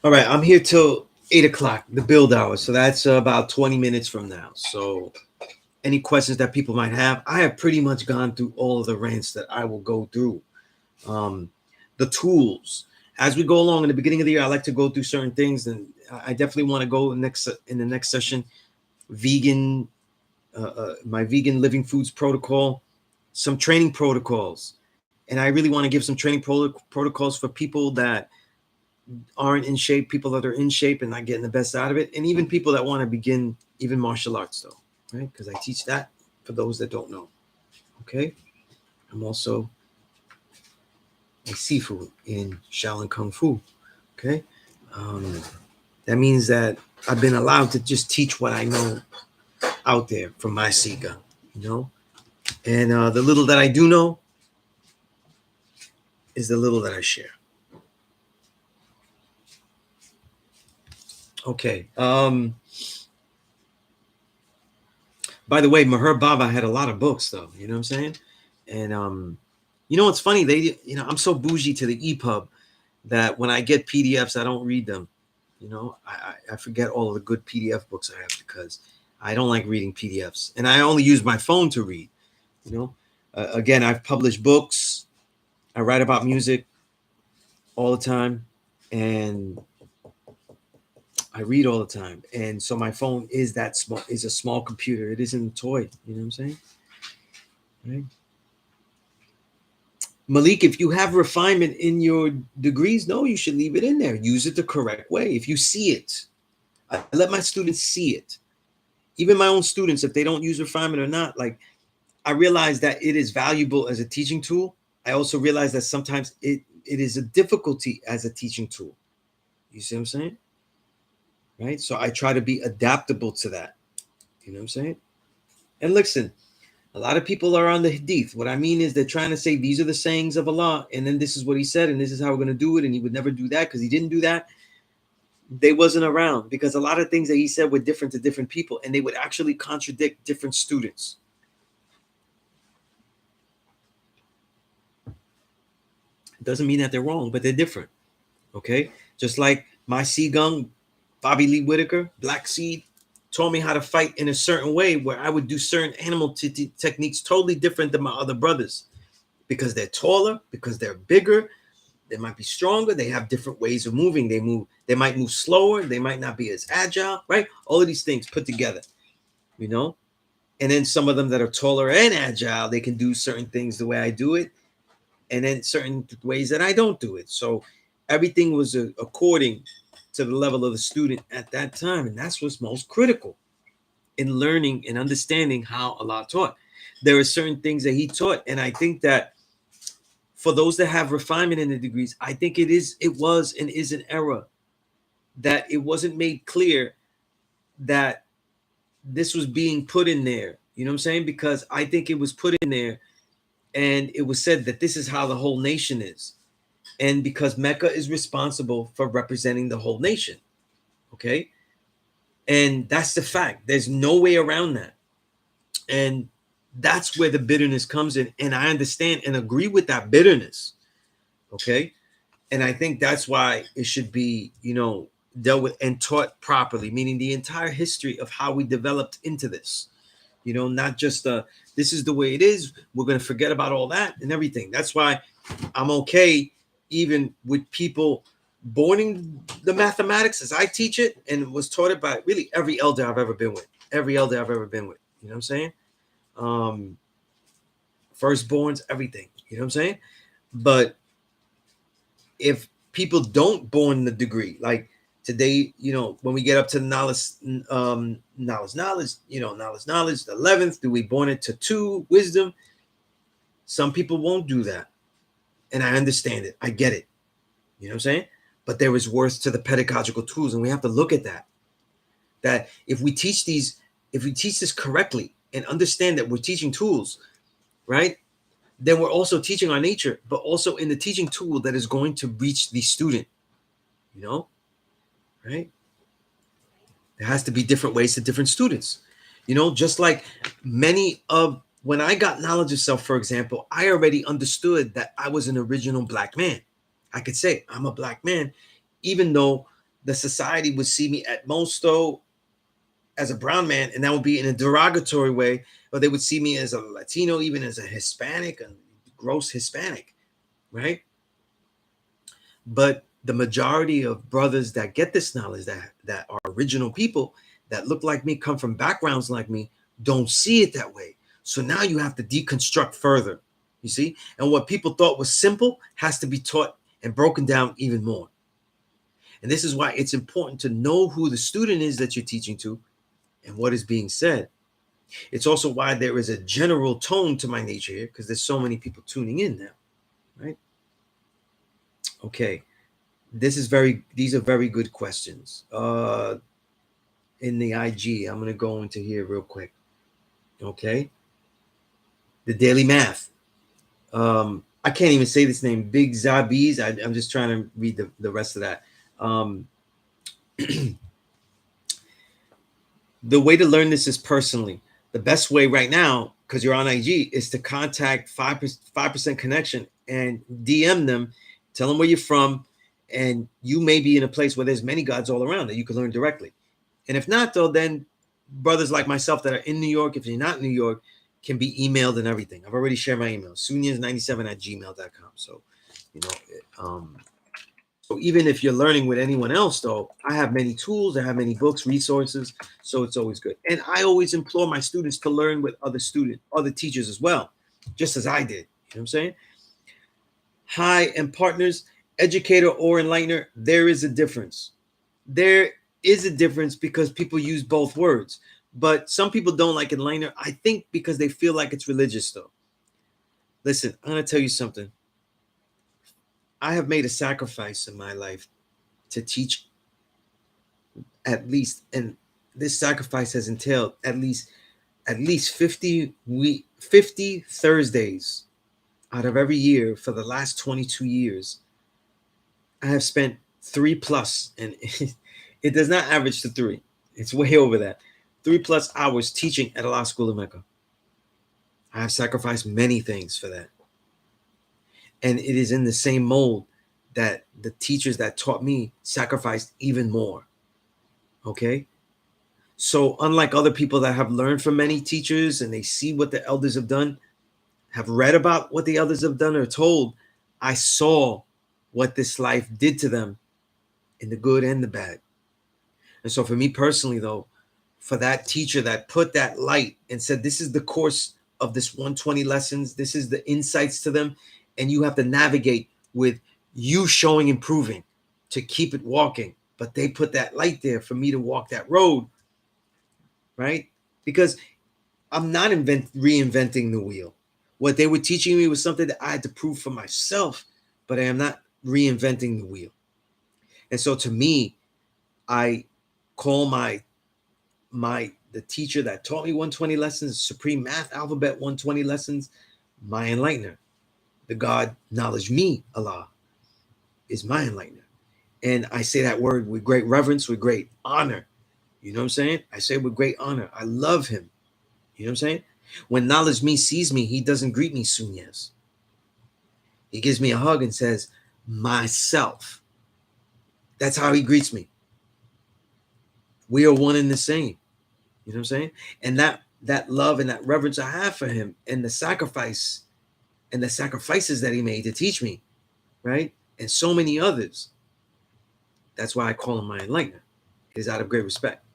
All right, I'm here till 8 o'clock, the build hour. So that's about 20 minutes from now. So any questions that people might have, I have pretty much gone through all of the rants that I will go through. The tools. As we go along in the beginning of the year, I like to go through certain things, and I definitely want to go in the next session, vegan, my vegan living foods protocol, some training protocols, and I really want to give some training protocols for people that aren't in shape, people that are in shape and not getting the best out of it, and even people that want to begin even martial arts, though, right? Because I teach that for those that don't know. Okay, I'm also a sifu in Shaolin Kung Fu. Okay, that means that I've been allowed to just teach what I know out there from my Sika, you know, and the little that I do know, is the little that I share. Okay. By the way, Meher Baba had a lot of books, though. You know what I'm saying? And you know what's funny? I'm so bougie to the EPUB that when I get PDFs, I don't read them. You know, I forget all of the good PDF books I have because I don't like reading PDFs, and I only use my phone to read. You know, again, I've published books. I write about music all the time, and I read all the time. And so my phone is a small computer. It isn't a toy. You know what I'm saying? Right? Malik, if you have refinement in your degrees, no, you should leave it in there. Use it the correct way. If you see it, I let my students see it. Even my own students, if they don't use refinement or not, like I realize that it is valuable as a teaching tool. I also realize that sometimes it is a difficulty as a teaching tool. You see what I'm saying? Right? So I try to be adaptable to that. You know what I'm saying? And listen, a lot of people are on the hadith. What I mean is they're trying to say these are the sayings of Allah, and then this is what he said, and this is how we're going to do it, and he would never do that because he didn't do that. They wasn't around because a lot of things that he said were different to different people, and they would actually contradict different students. It doesn't mean that they're wrong, but they're different. Okay? Just like my Seagung, Bobby Lee Whitaker, Black Seed, taught me how to fight in a certain way where I would do certain animal techniques totally different than my other brothers because they're taller, because they're bigger, they might be stronger, they have different ways of moving. They might move slower, they might not be as agile, right? All of these things put together, you know? And then some of them that are taller and agile, they can do certain things the way I do it, and then certain ways that I don't do it. So everything was according to the level of the student at that time. And that's what's most critical in learning and understanding how Allah taught. There are certain things that he taught. And I think that for those that have refinement in the degrees, I think it was and is an error that it wasn't made clear that this was being put in there. You know what I'm saying? Because I think it was put in there and it was said that this is how the whole nation is. And because Mecca is responsible for representing the whole nation. Okay. And that's the fact. There's no way around that. And that's where the bitterness comes in. And I understand and agree with that bitterness. Okay. And I think that's why it should be, dealt with and taught properly, meaning the entire history of how we developed into this. Not just this is the way it is. We're going to forget about all that and everything. That's why I'm okay even with people born in the mathematics as I teach it and was taught it by really every elder I've ever been with. Every elder I've ever been with. You know what I'm saying? Firstborns, everything. You know what I'm saying? But if people don't born the degree, like today, when we get up to knowledge, the 11th, do we born it to 2 wisdom? Some people won't do that. And I understand it. I get it. You know what I'm saying? But there is worth to the pedagogical tools. And we have to look at that. That if we teach this correctly and understand that we're teaching tools, right? Then we're also teaching our nature, but also in the teaching tool that is going to reach the student, right? There has to be different ways to different students, just like when I got knowledge of self, for example, I already understood that I was an original Black man. I could say I'm a Black man, even though the society would see me at most though as a brown man, and that would be in a derogatory way, or they would see me as a Latino, even as a Hispanic, a gross Hispanic, right? But the majority of brothers that get this knowledge, that are original people that look like me, come from backgrounds like me, don't see it that way. So now you have to deconstruct further, you see? And what people thought was simple has to be taught and broken down even more. And this is why it's important to know who the student is that you're teaching to and what is being said. It's also why there is a general tone to my nature here, because there's so many people tuning in now, right? Okay. These are very good questions. In the IG, I'm going to go into here real quick. Okay. The daily math. I can't even say this name, Big Zabiz. I'm just trying to read the rest of that. The way to learn this is personally. The best way right now, because you're on IG, is to contact 5% connection and DM them, tell them where you're from, and you may be in a place where there's many gods all around that you can learn directly. And if not, though, then brothers like myself that are in New York, if you're not in New York, can be emailed and everything. I've already shared my email, sunez97@gmail.com. So, you know, so even if you're learning with anyone else, though, I have many tools, I have many books, resources, so it's always good. And I always implore my students to learn with other teachers as well, just as I did. You know what I'm saying? Hi, and partners, educator or enlightener, there is a difference. There is a difference because people use both words. But some people don't like enlightener, I think because they feel like it's religious, though. Listen, I'm going to tell you something. I have made a sacrifice in my life to teach at least, and this sacrifice has entailed at least 50 Thursdays out of every year for the last 22 years. I have spent 3+, and it does not average to 3. It's way over that. 3+ hours teaching at Allah School in Mecca. I have sacrificed many things for that. And it is in the same mold that the teachers that taught me sacrificed even more. Okay? So unlike other people that have learned from many teachers and they see what the elders have done, have read about what the elders have done or told, I saw what this life did to them in the good and the bad. And so for me personally, though, for that teacher that put that light and said, this is the course of this 120 lessons, this is the insights to them, and you have to navigate with you showing improving to keep it walking. But they put that light there for me to walk that road, right? Because I'm not reinventing the wheel. What they were teaching me was something that I had to prove for myself, but I am not reinventing the wheel. And so to me, I call the teacher that taught me 120 lessons, Supreme Math Alphabet 120 lessons, my enlightener. The God knowledge me, Allah, is my enlightener. And I say that word with great reverence, with great honor. You know what I'm saying? I say it with great honor. I love him. You know what I'm saying? When knowledge me sees me, he doesn't greet me Sunez. He gives me a hug and says, myself. That's how he greets me. We are one and the same. You know what I'm saying? And that love and that reverence I have for him and the sacrifice and the sacrifices that he made to teach me, right? And so many others. That's why I call him my enlightener. It is out of great respect.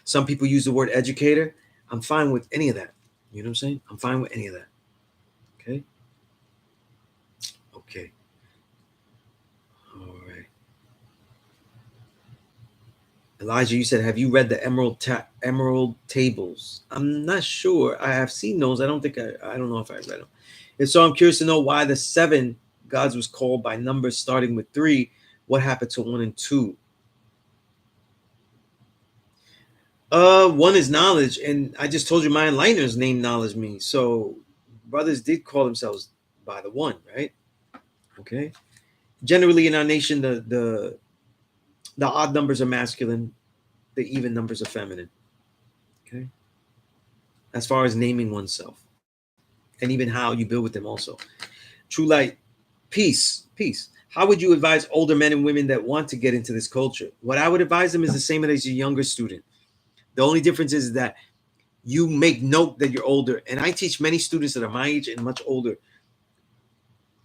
Some people use the word educator. I'm fine with any of that. You know what I'm saying? I'm fine with any of that. Okay? Okay. All right. Elijah, you said, have you read the Emerald Tables? I'm not sure. I have seen those. I don't know if I read them. And so I'm curious to know why the 7 gods was called by numbers starting with 3. What happened to 1 and 2? 1 is knowledge, and I just told you my enlightener's name knowledge me. So brothers did call themselves by the 1, right? Okay. Generally in our nation, the odd numbers are masculine, the even numbers are feminine. Okay. As far as naming oneself, and even how you build with them also. True light, peace. How would you advise older men and women that want to get into this culture? What I would advise them is the same as a younger student. The only difference is that you make note that you're older. And I teach many students that are my age and much older.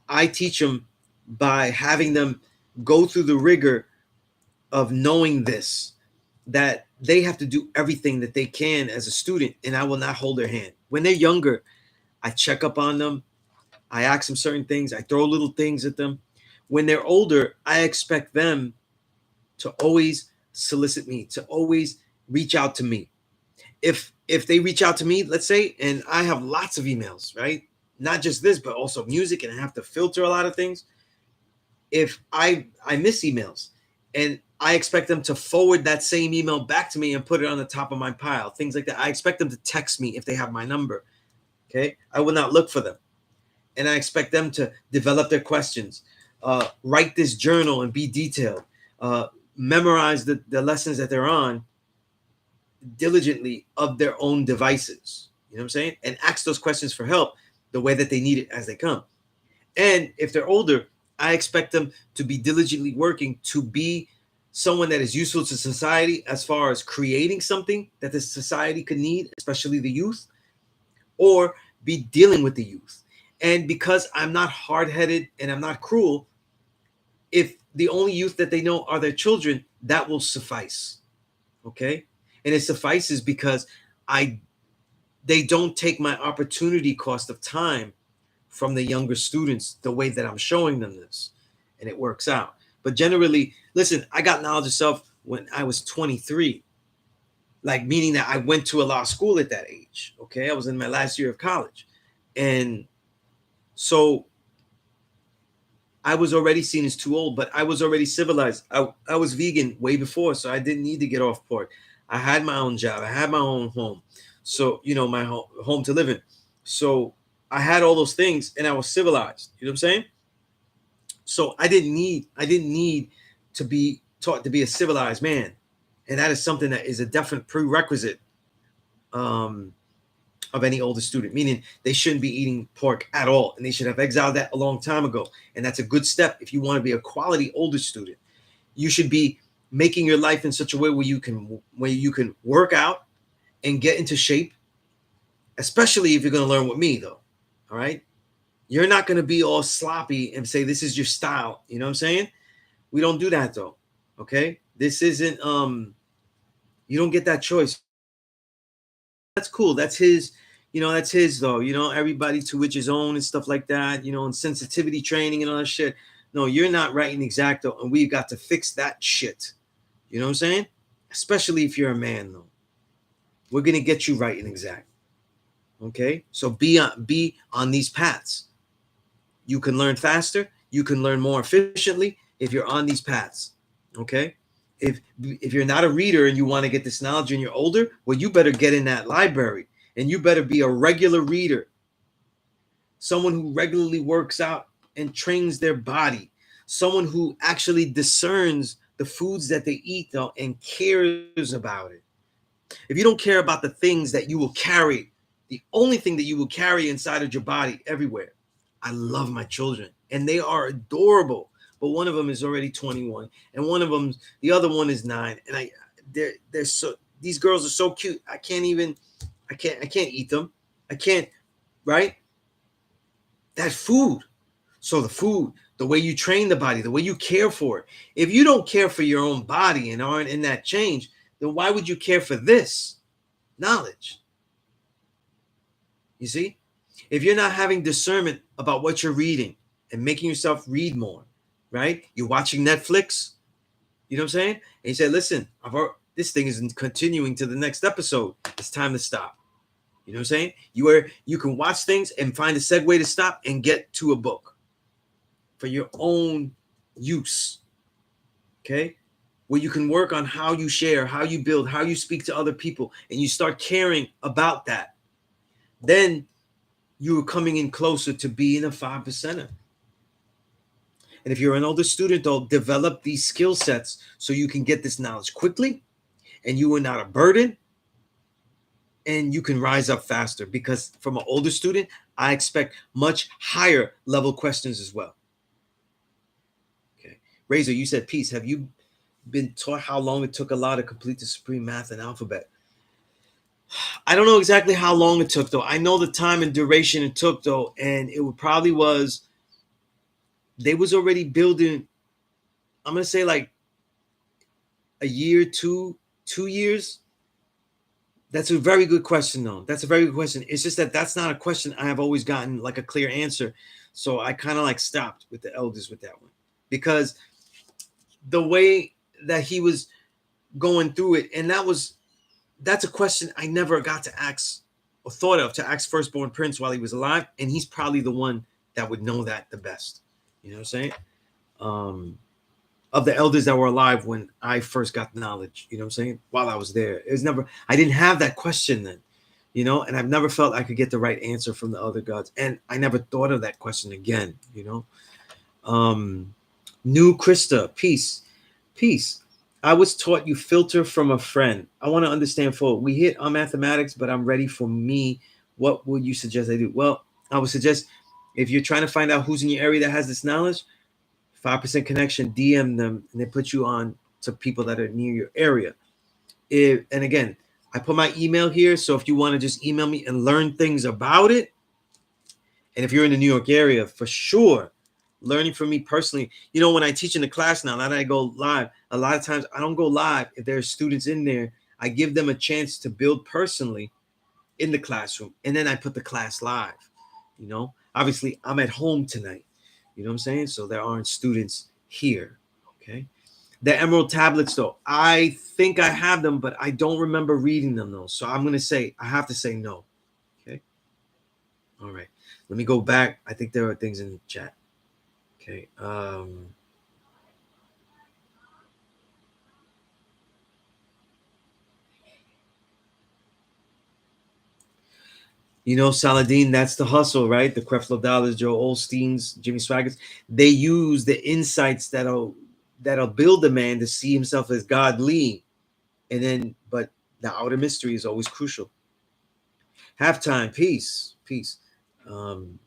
I teach them by having them go through the rigor of knowing this, that they have to do everything that they can as a student, and I will not hold their hand. When they're younger, I check up on them. I ask them certain things. I throw little things at them. When they're older, I expect them to always solicit me, to always reach out to me. If they reach out to me, let's say, and I have lots of emails, right? Not just this, but also music, and I have to filter a lot of things. If I miss emails, and I expect them to forward that same email back to me and put it on the top of my pile, things like that. I expect them to text me if they have my number. Okay. I will not look for them. and I expect them to develop their questions, write this journal and be detailed, memorize the lessons that they're on diligently of their own devices. You know what I'm saying? And ask those questions for help the way that they need it as they come. And if they're older, I expect them to be diligently working to be someone that is useful to society as far as creating something that the society could need, especially the youth, or be dealing with the youth. And because I'm not hard-headed and I'm not cruel, if the only youth that they know are their children, that will suffice. Okay? And it suffices because they don't take my opportunity cost of time from the younger students the way that I'm showing them this, and it works out. But generally, listen, I got knowledge of self when I was 23, like meaning that I went to a law school at that age. Okay, I was in my last year of college, and so I was already seen as too old, but I was already civilized. I was vegan way before, so I didn't need to get off pork. I had my own job. I had my own home, so my home to live in. So I had all those things, and I was civilized. You know what I'm saying? So I didn't need to be taught to be a civilized man, and that is something that is a definite prerequisite of any older student. Meaning they shouldn't be eating pork at all, and they should have exiled that a long time ago. And that's a good step if you want to be a quality older student. You should be making your life in such a way where you can work out and get into shape, especially if you're going to learn with me, though. All right. You're not going to be all sloppy and say this is your style. You know what I'm saying? We don't do that, though. Okay. This isn't, you don't get that choice. That's cool. That's his, that's his, though. Everybody to which his own and stuff like that, and sensitivity training and all that shit. No, you're not writing exacto, and we've got to fix that shit. You know what I'm saying? Especially if you're a man, though. We're going to get you right and exact. Okay? So be on these paths. You can learn faster. You can learn more efficiently if you're on these paths. Okay? If you're not a reader and you want to get this knowledge and you're older, well, you better get in that library, and you better be a regular reader. Someone who regularly works out and trains their body. Someone who actually discerns the foods that they eat, though, and cares about it. If you don't care about the things that you will carry, the only thing that you will carry inside of your body everywhere. I love my children, and they are adorable. But one of them is already 21, and the other one is 9, and they're so, these girls are so cute. I can't eat them. I can't, right? That food. So the food, the way you train the body, the way you care for it. If you don't care for your own body and aren't in that change, then why would you care for this knowledge? You see? If you're not having discernment about what you're reading and making yourself read more, right? You're watching Netflix, you know what I'm saying? And you say, listen, this thing isn't continuing to the next episode. It's time to stop. You know what I'm saying? You can watch things and find a segue to stop and get to a book for your own use. Okay? Where you can work on how you share, how you build, how you speak to other people, and you start caring about that. Then you are coming in closer to being a 5%er. And if you're an older student, though, develop these skill sets so you can get this knowledge quickly, and you are not a burden, and you can rise up faster. Because from an older student, I expect much higher level questions as well. Okay. Razor, you said peace. Have you been taught how long it took Allah to complete the supreme math and alphabet? I don't know exactly how long it took, though. I know the time and duration it took, though, and it probably was, they was already building, I'm going to say like a year, 2 years. That's a very good question, though. That's a very good question. It's just that that's not a question I have always gotten like a clear answer. So I kind of like stopped with the elders with that one, because the way that he was going through it, and that's a question I never got to ask or thought of to ask Firstborn Prince while he was alive. And he's probably the one that would know that the best. You know what I'm saying? Of the elders that were alive when I first got the knowledge, you know what I'm saying? While I was there, I didn't have that question then, you know, and I've never felt I could get the right answer from the other gods. And I never thought of that question again, you know. New Krista, peace. Peace. I was taught you filter from a friend. I want to understand full. We hit on mathematics, but I'm ready for me. What would you suggest I do? Well, I would suggest if you're trying to find out who's in your area that has this knowledge, 5% connection, DM them, and they put you on to people that are near your area. And again, I put my email here. So if you want to just email me and learn things about it, and if you're in the New York area, for sure, learning from me personally. You know, when I teach in the class now that I go live, a lot of times I don't go live. If there's students in there, I give them a chance to build personally in the classroom, and then I put the class live. You know, obviously I'm at home tonight. You know what I'm saying? So there aren't students here. Okay. The Emerald tablets, though, I think I have them, but I don't remember reading them though. So I'm gonna say I have to say no. Okay. All right. Let me go back. I think there are things in the chat. Okay. You know, Saladin, that's the hustle, right? The Creflo Dollars, Joe Olstein's, Jimmy Swaggart. They use the insights that'll build a man to see himself as godly. And then, but the outer mystery is always crucial. Halftime, peace, peace. Um,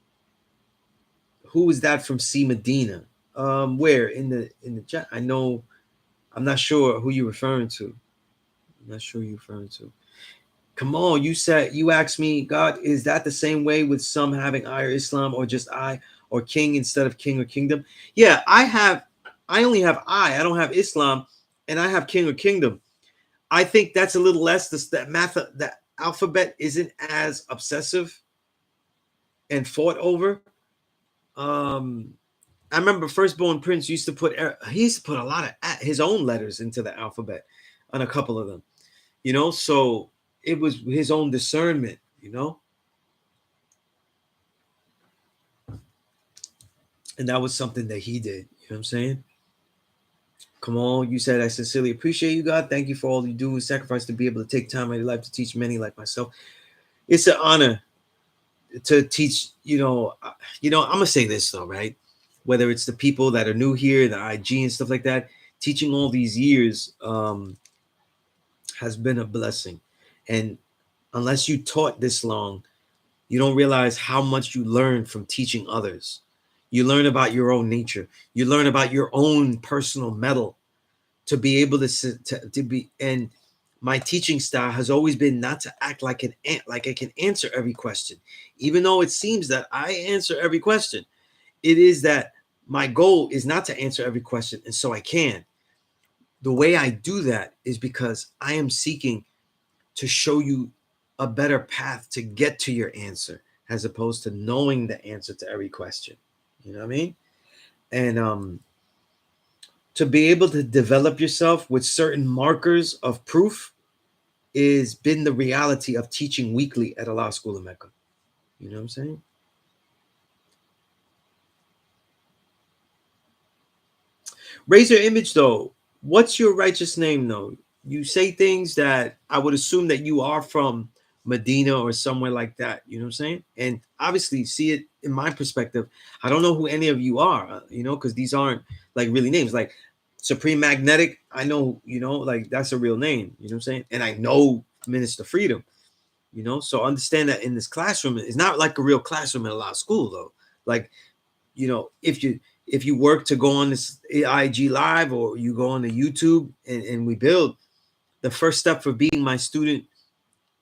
who is that from C Medina? Where in the chat? I know. I'm not sure who you're referring to. I'm not sure you're referring to. Come on, you asked me, God, is that the same way with some having I or Islam or just I or king instead of king or kingdom? Yeah, I only have I don't have Islam, and I have king or kingdom. I think that's a little less. That alphabet isn't as obsessive and fought over. Um, I remember Firstborn Prince he used to put a lot of his own letters into the alphabet on a couple of them, you know. So it was his own discernment, you know, and that was something that he did. You know what I'm saying? Come on, you said I sincerely appreciate you, God. Thank you for all you do and sacrifice to be able to take time out of your life to teach many like myself. It's an honor to teach. I'm gonna say this though, right? Whether it's the people that are new here, the IG and stuff like that, teaching all these years has been a blessing. And unless you taught this long, you don't realize how much you learn from teaching others. You learn about your own nature. You learn about your own personal metal to be able to be. And my teaching style has always been not to act like an ant, like I can answer every question, even though it seems that I answer every question. It is that my goal is not to answer every question, and so I can. The way I do that is because I am seeking to show you a better path to get to your answer as opposed to knowing the answer to every question. You know what I mean? And to be able to develop yourself with certain markers of proof is been the reality of teaching weekly at Allah School in Mecca. You know what I'm saying? Raise your image though. What's your righteous name though? You say things that I would assume that you are from Medina or somewhere like that. You know what I'm saying? And obviously, see it in my perspective. I don't know who any of you are, because these aren't like really names. Like Supreme Magnetic, I know, like that's a real name. You know what I'm saying? And I know Minister Freedom. So understand that in this classroom, it's not like a real classroom at a lot of school though. Like, if you work to go on this IG live or you go on the YouTube and we build, the first step for being my student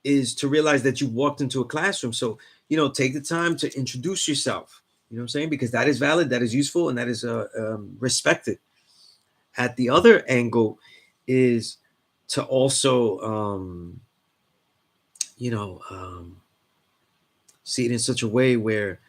is to realize that you walked into a classroom. So, take the time to introduce yourself. You know what I'm saying? Because that is valid, that is useful, and that is respected. At the other angle is to also, see it in such a way where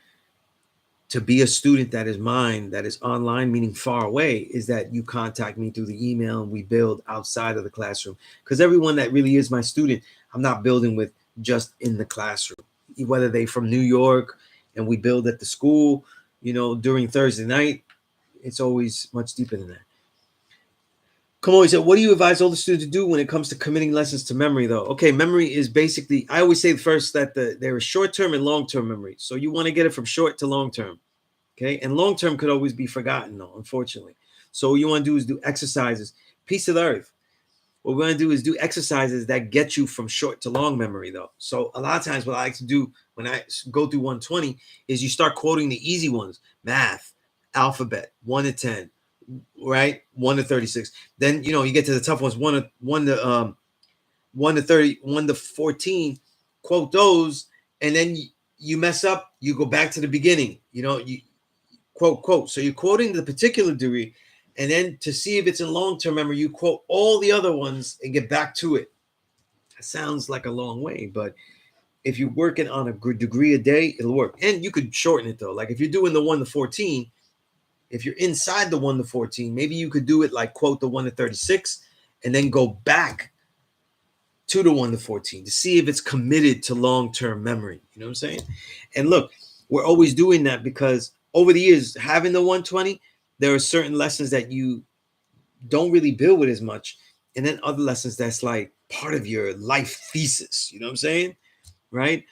to be a student that is mine, that is online, meaning far away, is that you contact me through the email and we build outside of the classroom. Because everyone that really is my student, I'm not building with just in the classroom. Whether they from New York and we build at the school, during Thursday night, it's always much deeper than that. Come on, he said, what do you advise older students to do when it comes to committing lessons to memory, though? Okay, memory is basically, I always say first that there is short-term and long-term memory. So you want to get it from short to long-term, okay? And long-term could always be forgotten, though, unfortunately. So what you want to do is do exercises. Piece of the earth. What we're going to do is do exercises that get you from short to long memory, though. So a lot of times what I like to do when I go through 120 is you start quoting the easy ones. Math, alphabet, 1 to 10, right? 1 to 36. Then, you get to the tough ones, 1 to 30, 1 to 14, quote those, and then you mess up, you go back to the beginning, you quote. So you're quoting the particular degree, and then to see if it's in long-term memory, you quote all the other ones and get back to it. That sounds like a long way, but if you're working on a good degree a day, it'll work. And you could shorten it, though. Like if you're doing the 1 to 14, if you're inside the 1 to 14, maybe you could do it like quote the 1 to 36 and then go back to the 1 to 14 to see if it's committed to long-term memory. You know what I'm saying? And look, we're always doing that because over the years, having the 120, there are certain lessons that you don't really build with as much. And then other lessons that's like part of your life thesis. You know what I'm saying? Right?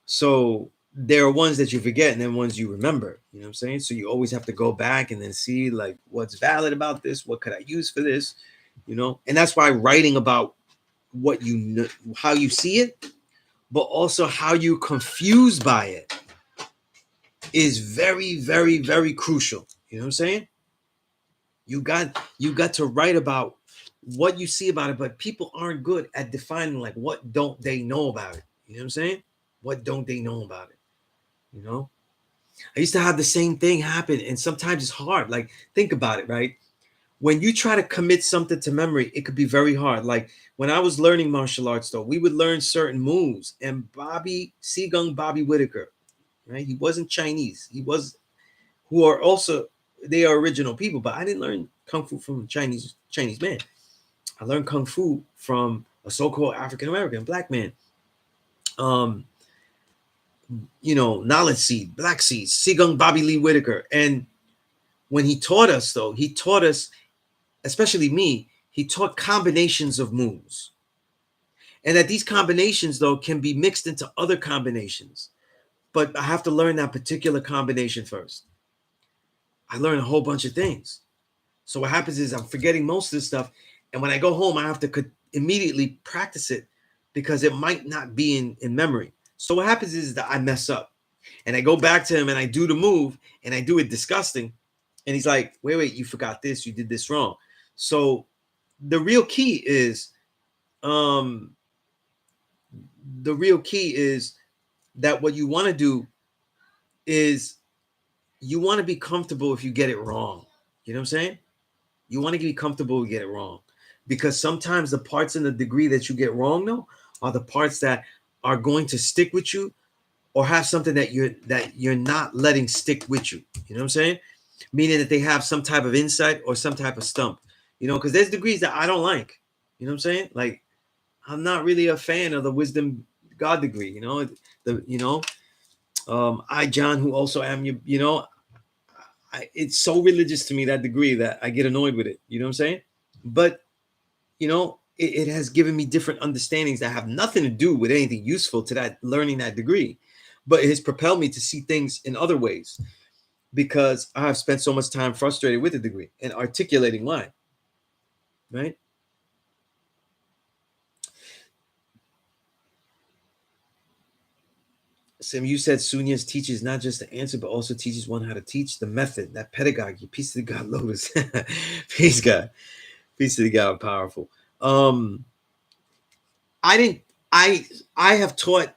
So there are ones that you forget and then ones you remember. You know what I'm saying? So you always have to go back and then see like what's valid about this. What could I use for this? And that's why writing about what you know, how you see it, but also how you're confused by it is very, very, very crucial. You know what I'm saying? You got to write about what you see about it, but people aren't good at defining like what don't they know about it. You know what I'm saying? What don't they know about it? I used to have the same thing happen, and sometimes it's hard. Like, think about it, right? When you try to commit something to memory, it could be very hard. Like when I was learning martial arts, though, we would learn certain moves, and Bobby Whitaker, right? He wasn't Chinese. He was who are also they are original people, but I didn't learn kung fu from a Chinese man. I learned kung fu from a so-called African American black man. Knowledge seed, black seed, Sigung Bobby Lee Whitaker. And when he taught us, though, he taught us, especially me, he taught combinations of moves. And that these combinations, though, can be mixed into other combinations. But I have to learn that particular combination first. I learned a whole bunch of things. So what happens is I'm forgetting most of this stuff. And when I go home, I have to immediately practice it because it might not be in memory. So what happens is that I mess up. And I go back to him and I do the move and I do it disgusting. And he's like, wait, you forgot this. You did this wrong. So the real key is that what you want to do is you want to be comfortable if you get it wrong. You know what I'm saying? You want to be comfortable with get it wrong, because sometimes the parts in the degree that you get wrong, though, are the parts that are going to stick with you or have something that you're not letting stick with you. You know what I'm saying? Meaning that they have some type of insight or some type of stump, because there's degrees that I don't like. You know what I'm saying? Like, I'm not really a fan of the wisdom God degree, I, John, who also am, it's so religious to me, that degree, that I get annoyed with it. You know what I'm saying? But, it has given me different understandings that have nothing to do with anything useful to that learning that degree. But it has propelled me to see things in other ways because I have spent so much time frustrated with the degree and articulating why. Right? Sim, you said Sunez teaches not just the answer, but also teaches one how to teach the method, that pedagogy. Peace to the God, Lotus. Peace, God. Peace to the God, powerful. I have taught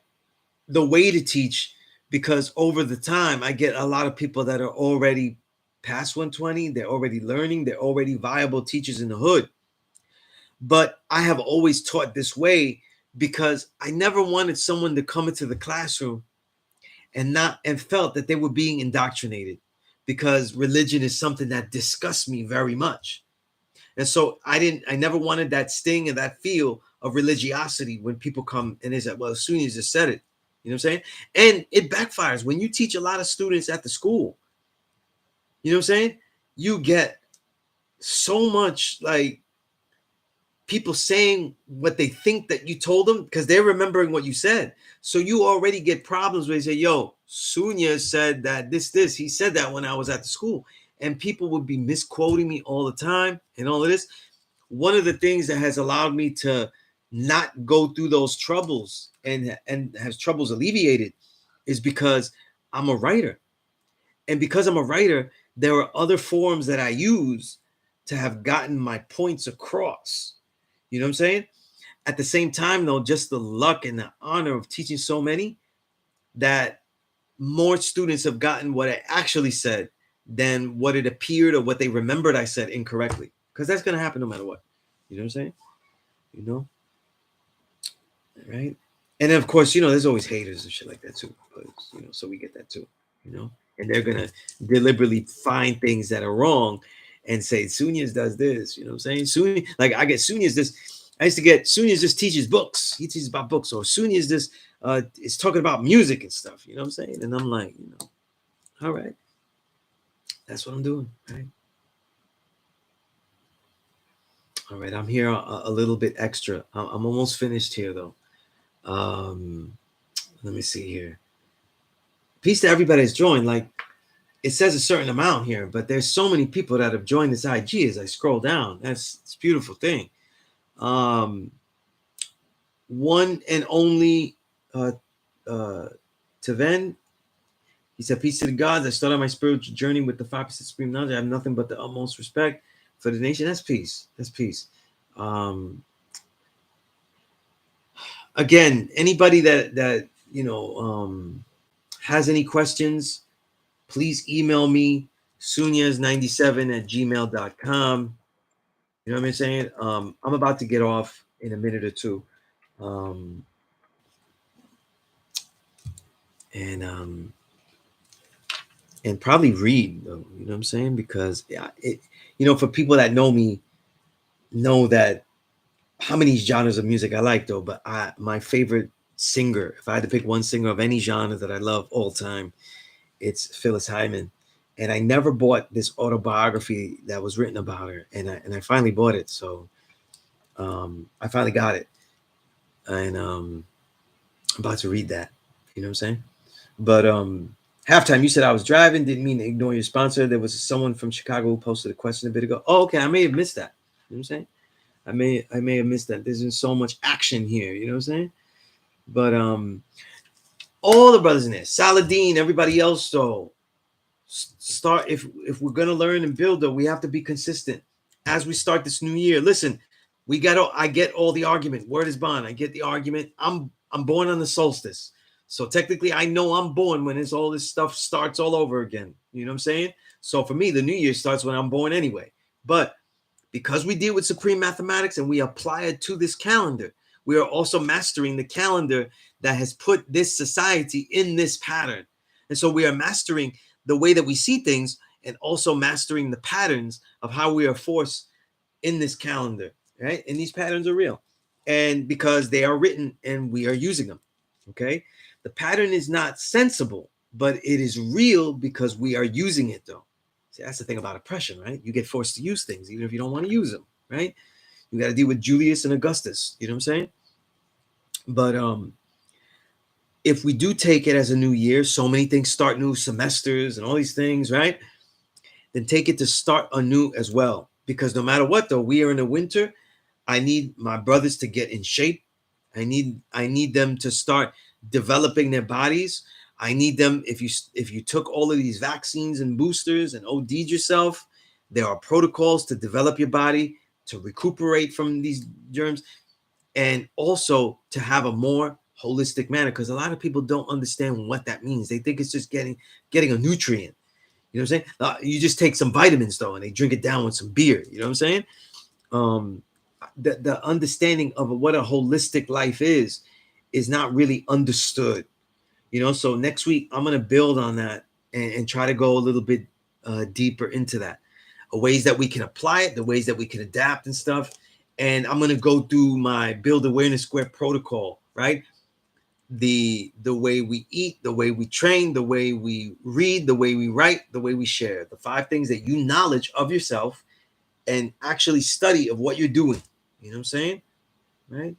the way to teach because over the time I get a lot of people that are already past 120. They're already learning. They're already viable teachers in the hood. But I have always taught this way because I never wanted someone to come into the classroom and felt that they were being indoctrinated, because religion is something that disgusts me very much. And so I never wanted that sting and that feel of religiosity when people come and they say, well, Sunni just said it. You know what I'm saying? And it backfires when you teach a lot of students at the school. You know what I'm saying? You get so much like people saying what they think that you told them because they're remembering what you said. So you already get problems where you say, yo, Sunya said that this, he said that when I was at the school. And people would be misquoting me all the time and all of this. One of the things that has allowed me to not go through those troubles and has troubles alleviated is because I'm a writer. And because I'm a writer, there are other forms that I use to have gotten my points across. You know what I'm saying? At the same time, though, just the luck and the honor of teaching so many that more students have gotten what I actually said than what it appeared or what they remembered I said incorrectly. Because that's going to happen no matter what. You know what I'm saying? You know? Right? And then, of course, there's always haters and shit like that too. But, so we get that too. And they're going to deliberately find things that are wrong and say, Sunyas does this. You know what I'm saying? Sunyas, like I get Sunyas this. I used to get Sunyas just teaches books. He teaches about books. Or Sunyas this is talking about music and stuff. You know what I'm saying? And I'm like, all right. That's what I'm doing. Right? All right. I'm here a little bit extra. I'm almost finished here, though. Let me see here. Peace to everybody that's joined. Like, it says a certain amount here, but there's so many people that have joined this IG as I scroll down. It's a beautiful thing. One and only Taven, he said, peace to the gods. I started my spiritual journey with the 5% supreme knowledge. I have nothing but the utmost respect for the nation. That's peace. That's peace. Again, anybody that has any questions, please email me, sunyas97@gmail.com. You know what I'm saying? I'm about to get off in a minute or two. And probably read, though, you know what I'm saying? Because for people that know me, know that how many genres of music I like, though. But my favorite singer, if I had to pick one singer of any genre that I love all time, it's Phyllis Hyman. And I never bought this autobiography that was written about her, and I finally bought it. So I finally got it, and I'm about to read that. You know what I'm saying? But halftime, you said I was driving. Didn't mean to ignore your sponsor. There was someone from Chicago who posted a question a bit ago. Oh, okay. I may have missed that. You know what I'm saying? I may have missed that. There's been so much action here. You know what I'm saying? But all the brothers in there, Saladin, everybody else, though. Start if we're gonna learn and build, though, we have to be consistent as we start this new year. Listen, I get all the argument. Word is bond. I get the argument. I'm born on the solstice. So technically, I know I'm born when all this stuff starts all over again. You know what I'm saying? So for me, the new year starts when I'm born anyway. But because we deal with supreme mathematics and we apply it to this calendar, we are also mastering the calendar that has put this society in this pattern. And so we are mastering the way that we see things and also mastering the patterns of how we are forced in this calendar, right? And these patterns are real. And because they are written and we are using them, okay? The pattern is not sensible, but it is real because we are using it, though. See, that's the thing about oppression, right? You get forced to use things even if you don't want to use them, right? You got to deal with Julius and Augustus, you know what I'm saying? But if we do take it as a new year, so many things start new semesters and all these things, right? Then take it to start anew as well. Because no matter what, though, we are in the winter. I need my brothers to get in shape. I need them to start developing their bodies. I need them, if you took all of these vaccines and boosters and OD'd yourself, there are protocols to develop your body, to recuperate from these germs, and also to have a more holistic manner. Because a lot of people don't understand what that means. They think it's just getting a nutrient. You know what I'm saying? You just take some vitamins, though, and they drink it down with some beer. You know what I'm saying? The understanding of what a holistic life is not really understood. So next week I'm going to build on that and try to go a little bit deeper into that, ways that we can apply it, the ways that we can adapt and stuff. And I'm going to go through my Build Awareness Square protocol, right? The way we eat, the way we train, the way we read, the way we write, the way we share, the 5 things that you knowledge of yourself and actually study of what you're doing. You know what I'm saying? Right?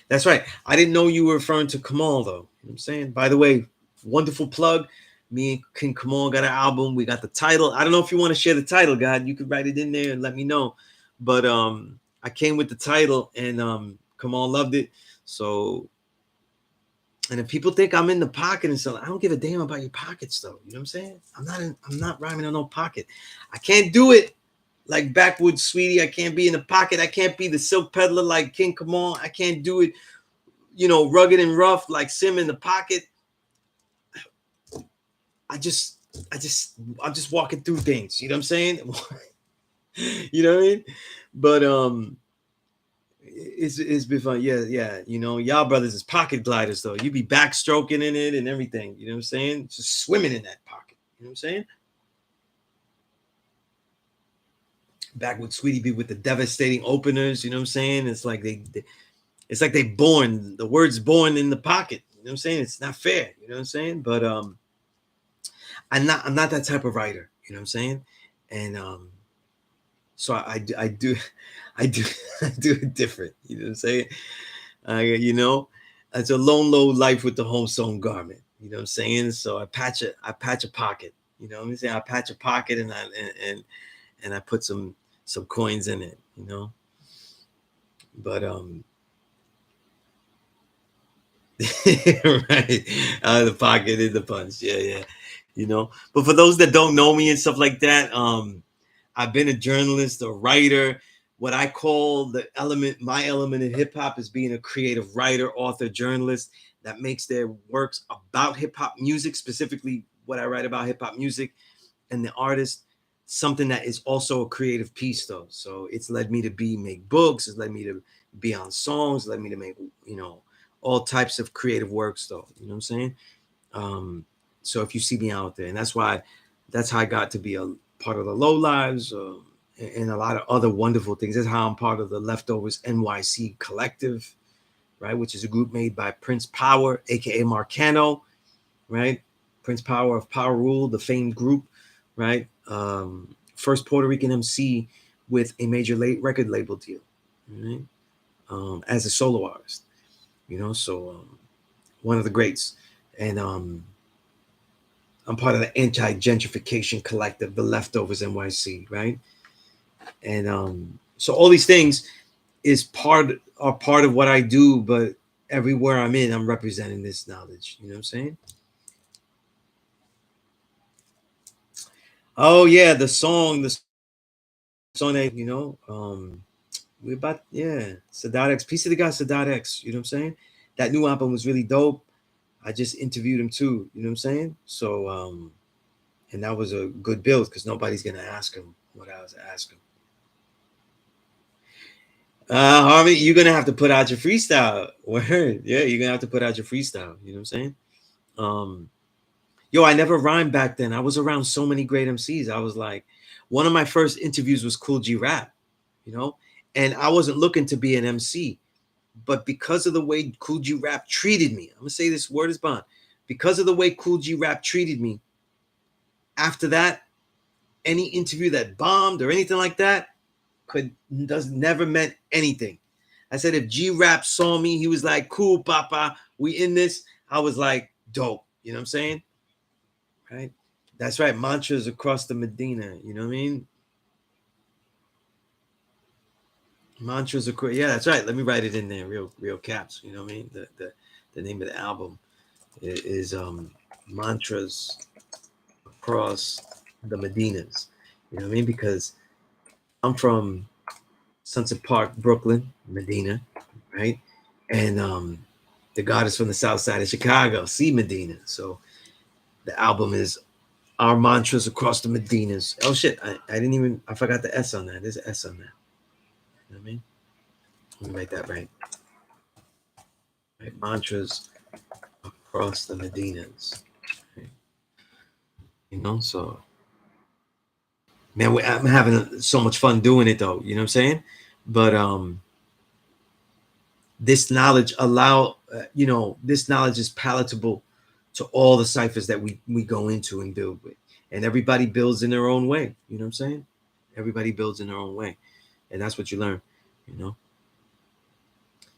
That's right. I didn't know you were referring to Kamal, though. You know what I'm saying? By the way, wonderful plug. Me and King Kamal got an album. We got the title. I don't know if you want to share the title, God. You could write it in there and let me know. But I came with the title, and Kamal loved it. So, and if people think I'm in the pocket and stuff, I don't give a damn about your pockets, though. You know what I'm saying? I'm not rhyming on no pocket. I can't do it like Backwoods Sweetie. I can't be in the pocket. I can't be the silk peddler like King Kamal. I can't do it, you know, rugged and rough like Sim in the pocket. I'm just walking through things. You know what I'm saying? You know what I mean? But it's been fun. Yeah. You know, y'all brothers is pocket gliders though. You be backstroking in it and everything. You know what I'm saying? Just swimming in that pocket. You know what I'm saying? Backwoods Sweetie be with the devastating openers. You know what I'm saying? It's like it's like they born. The word's born in the pocket. You know what I'm saying? It's not fair. You know what I'm saying? But I'm not that type of writer. You know what I'm saying? And so I do I do I do it different. You know what I'm saying? You know, it's a lone low life with the home sewn garment. You know what I'm saying? So I patch a pocket. You know what I'm saying? I patch a pocket and I put some coins in it. You know, but right, the pocket is the punch. Yeah. You know, but for those that don't know me and stuff like that, I've been a journalist, a writer. What I call my element in hip hop is being a creative writer, author, journalist that makes their works about hip hop music, specifically what I write about hip hop music and the artist, something that is also a creative piece, though. So it's led me to make books, it's led me to be on songs, led me to make, you know, all types of creative works, though. You know what I'm saying? So if you see me out there, and that's how I got to be a part of the Low Lives and a lot of other wonderful things. That's how I'm part of the Leftovers NYC collective, right? Which is a group made by Prince Power, aka Marcano, right? Prince Power of Power Rule, the famed group, right? First Puerto Rican MC with a major record label deal, right? As a solo artist, you know, so one of the greats. And I'm part of the anti-gentrification collective, the Leftovers NYC, right? And so all these things are part of what I do, but everywhere I'm in, I'm representing this knowledge. You know what I'm saying? Oh yeah, the song that we about Sadat X, Piece of the guy Sadat X. You know what I'm saying? That new album was really dope. I just interviewed him too. You know what I'm saying? So and that was a good build because nobody's gonna ask him what I was asking. Harvey, you're gonna have to put out your freestyle. Word. Yeah, you're gonna have to put out your freestyle. You know what I'm saying? Um, Yo, I never rhymed back then. I was around so many great MCs. I was like, one of my first interviews was Cool G Rap, you know, and I wasn't looking to be an MC, but because of the way Cool G Rap treated me, I'm gonna say this word is bond. Because of the way Cool G Rap treated me, after that, any interview that bombed or anything like that never meant anything. I said if G Rap saw me, he was like, "Cool, Papa, we in this." I was like, "Dope." You know what I'm saying? Right? That's right. Mantras across the Medina. You know what I mean? Mantras across. Yeah, that's right. Let me write it in there, real caps. You know what I mean? The name of the album is Mantras Across the Medinas. You know what I mean? Because I'm from Sunset Park, Brooklyn, Medina, right? And the God is from the South Side of Chicago, see Medina. So the album is Our Mantras Across the Medinas. Oh shit, I forgot the S on that. There's an S on that. You know what I mean? Let me make that right. Right, Mantras Across the Medinas. Right. You know, so man, I'm having so much fun doing it though. You know what I'm saying? But this knowledge this knowledge is palatable to all the ciphers that we go into and build with, and everybody builds in their own way. You know what I'm saying? Everybody builds in their own way, and that's what you learn. You know.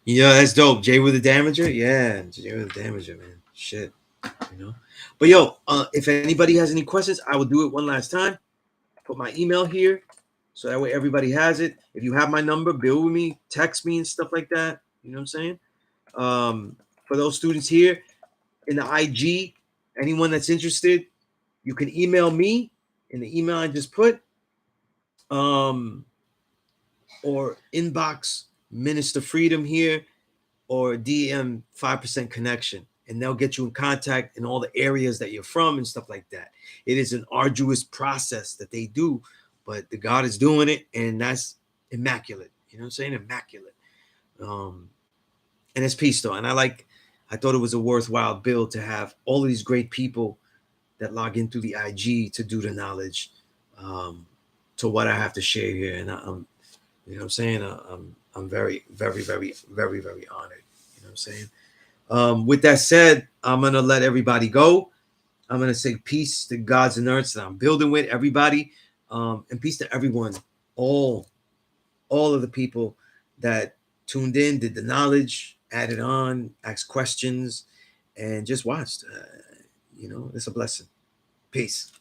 Yeah, that's dope. Jay with the Damager. Yeah, Jay with the Damager, man. Shit. You know. But yo, if anybody has any questions, I will do it one last time. Put my email here, so that way everybody has it. If you have my number, build with me, text me and stuff like that. You know what I'm saying? For those students here in the IG, anyone that's interested, you can email me in the email I just put, or inbox Minister Freedom here, or DM 5% Connection, and they'll get you in contact in all the areas that you're from and stuff like that. It is an arduous process that they do, but the God is doing it, and that's immaculate. You know what I'm saying? Immaculate. And it's peace though, and I thought it was a worthwhile build to have all of these great people that log in through the IG to do the knowledge, to what I have to share here, and I'm, you know what I'm saying? I'm very, very, very, very, very honored. You know what I'm saying? With that said, I'm gonna let everybody go. I'm gonna say peace to gods and earths that I'm building with everybody, and peace to everyone, all, all of the people that tuned in, did the knowledge, added on, asked questions, and just watched. You know, it's a blessing. Peace.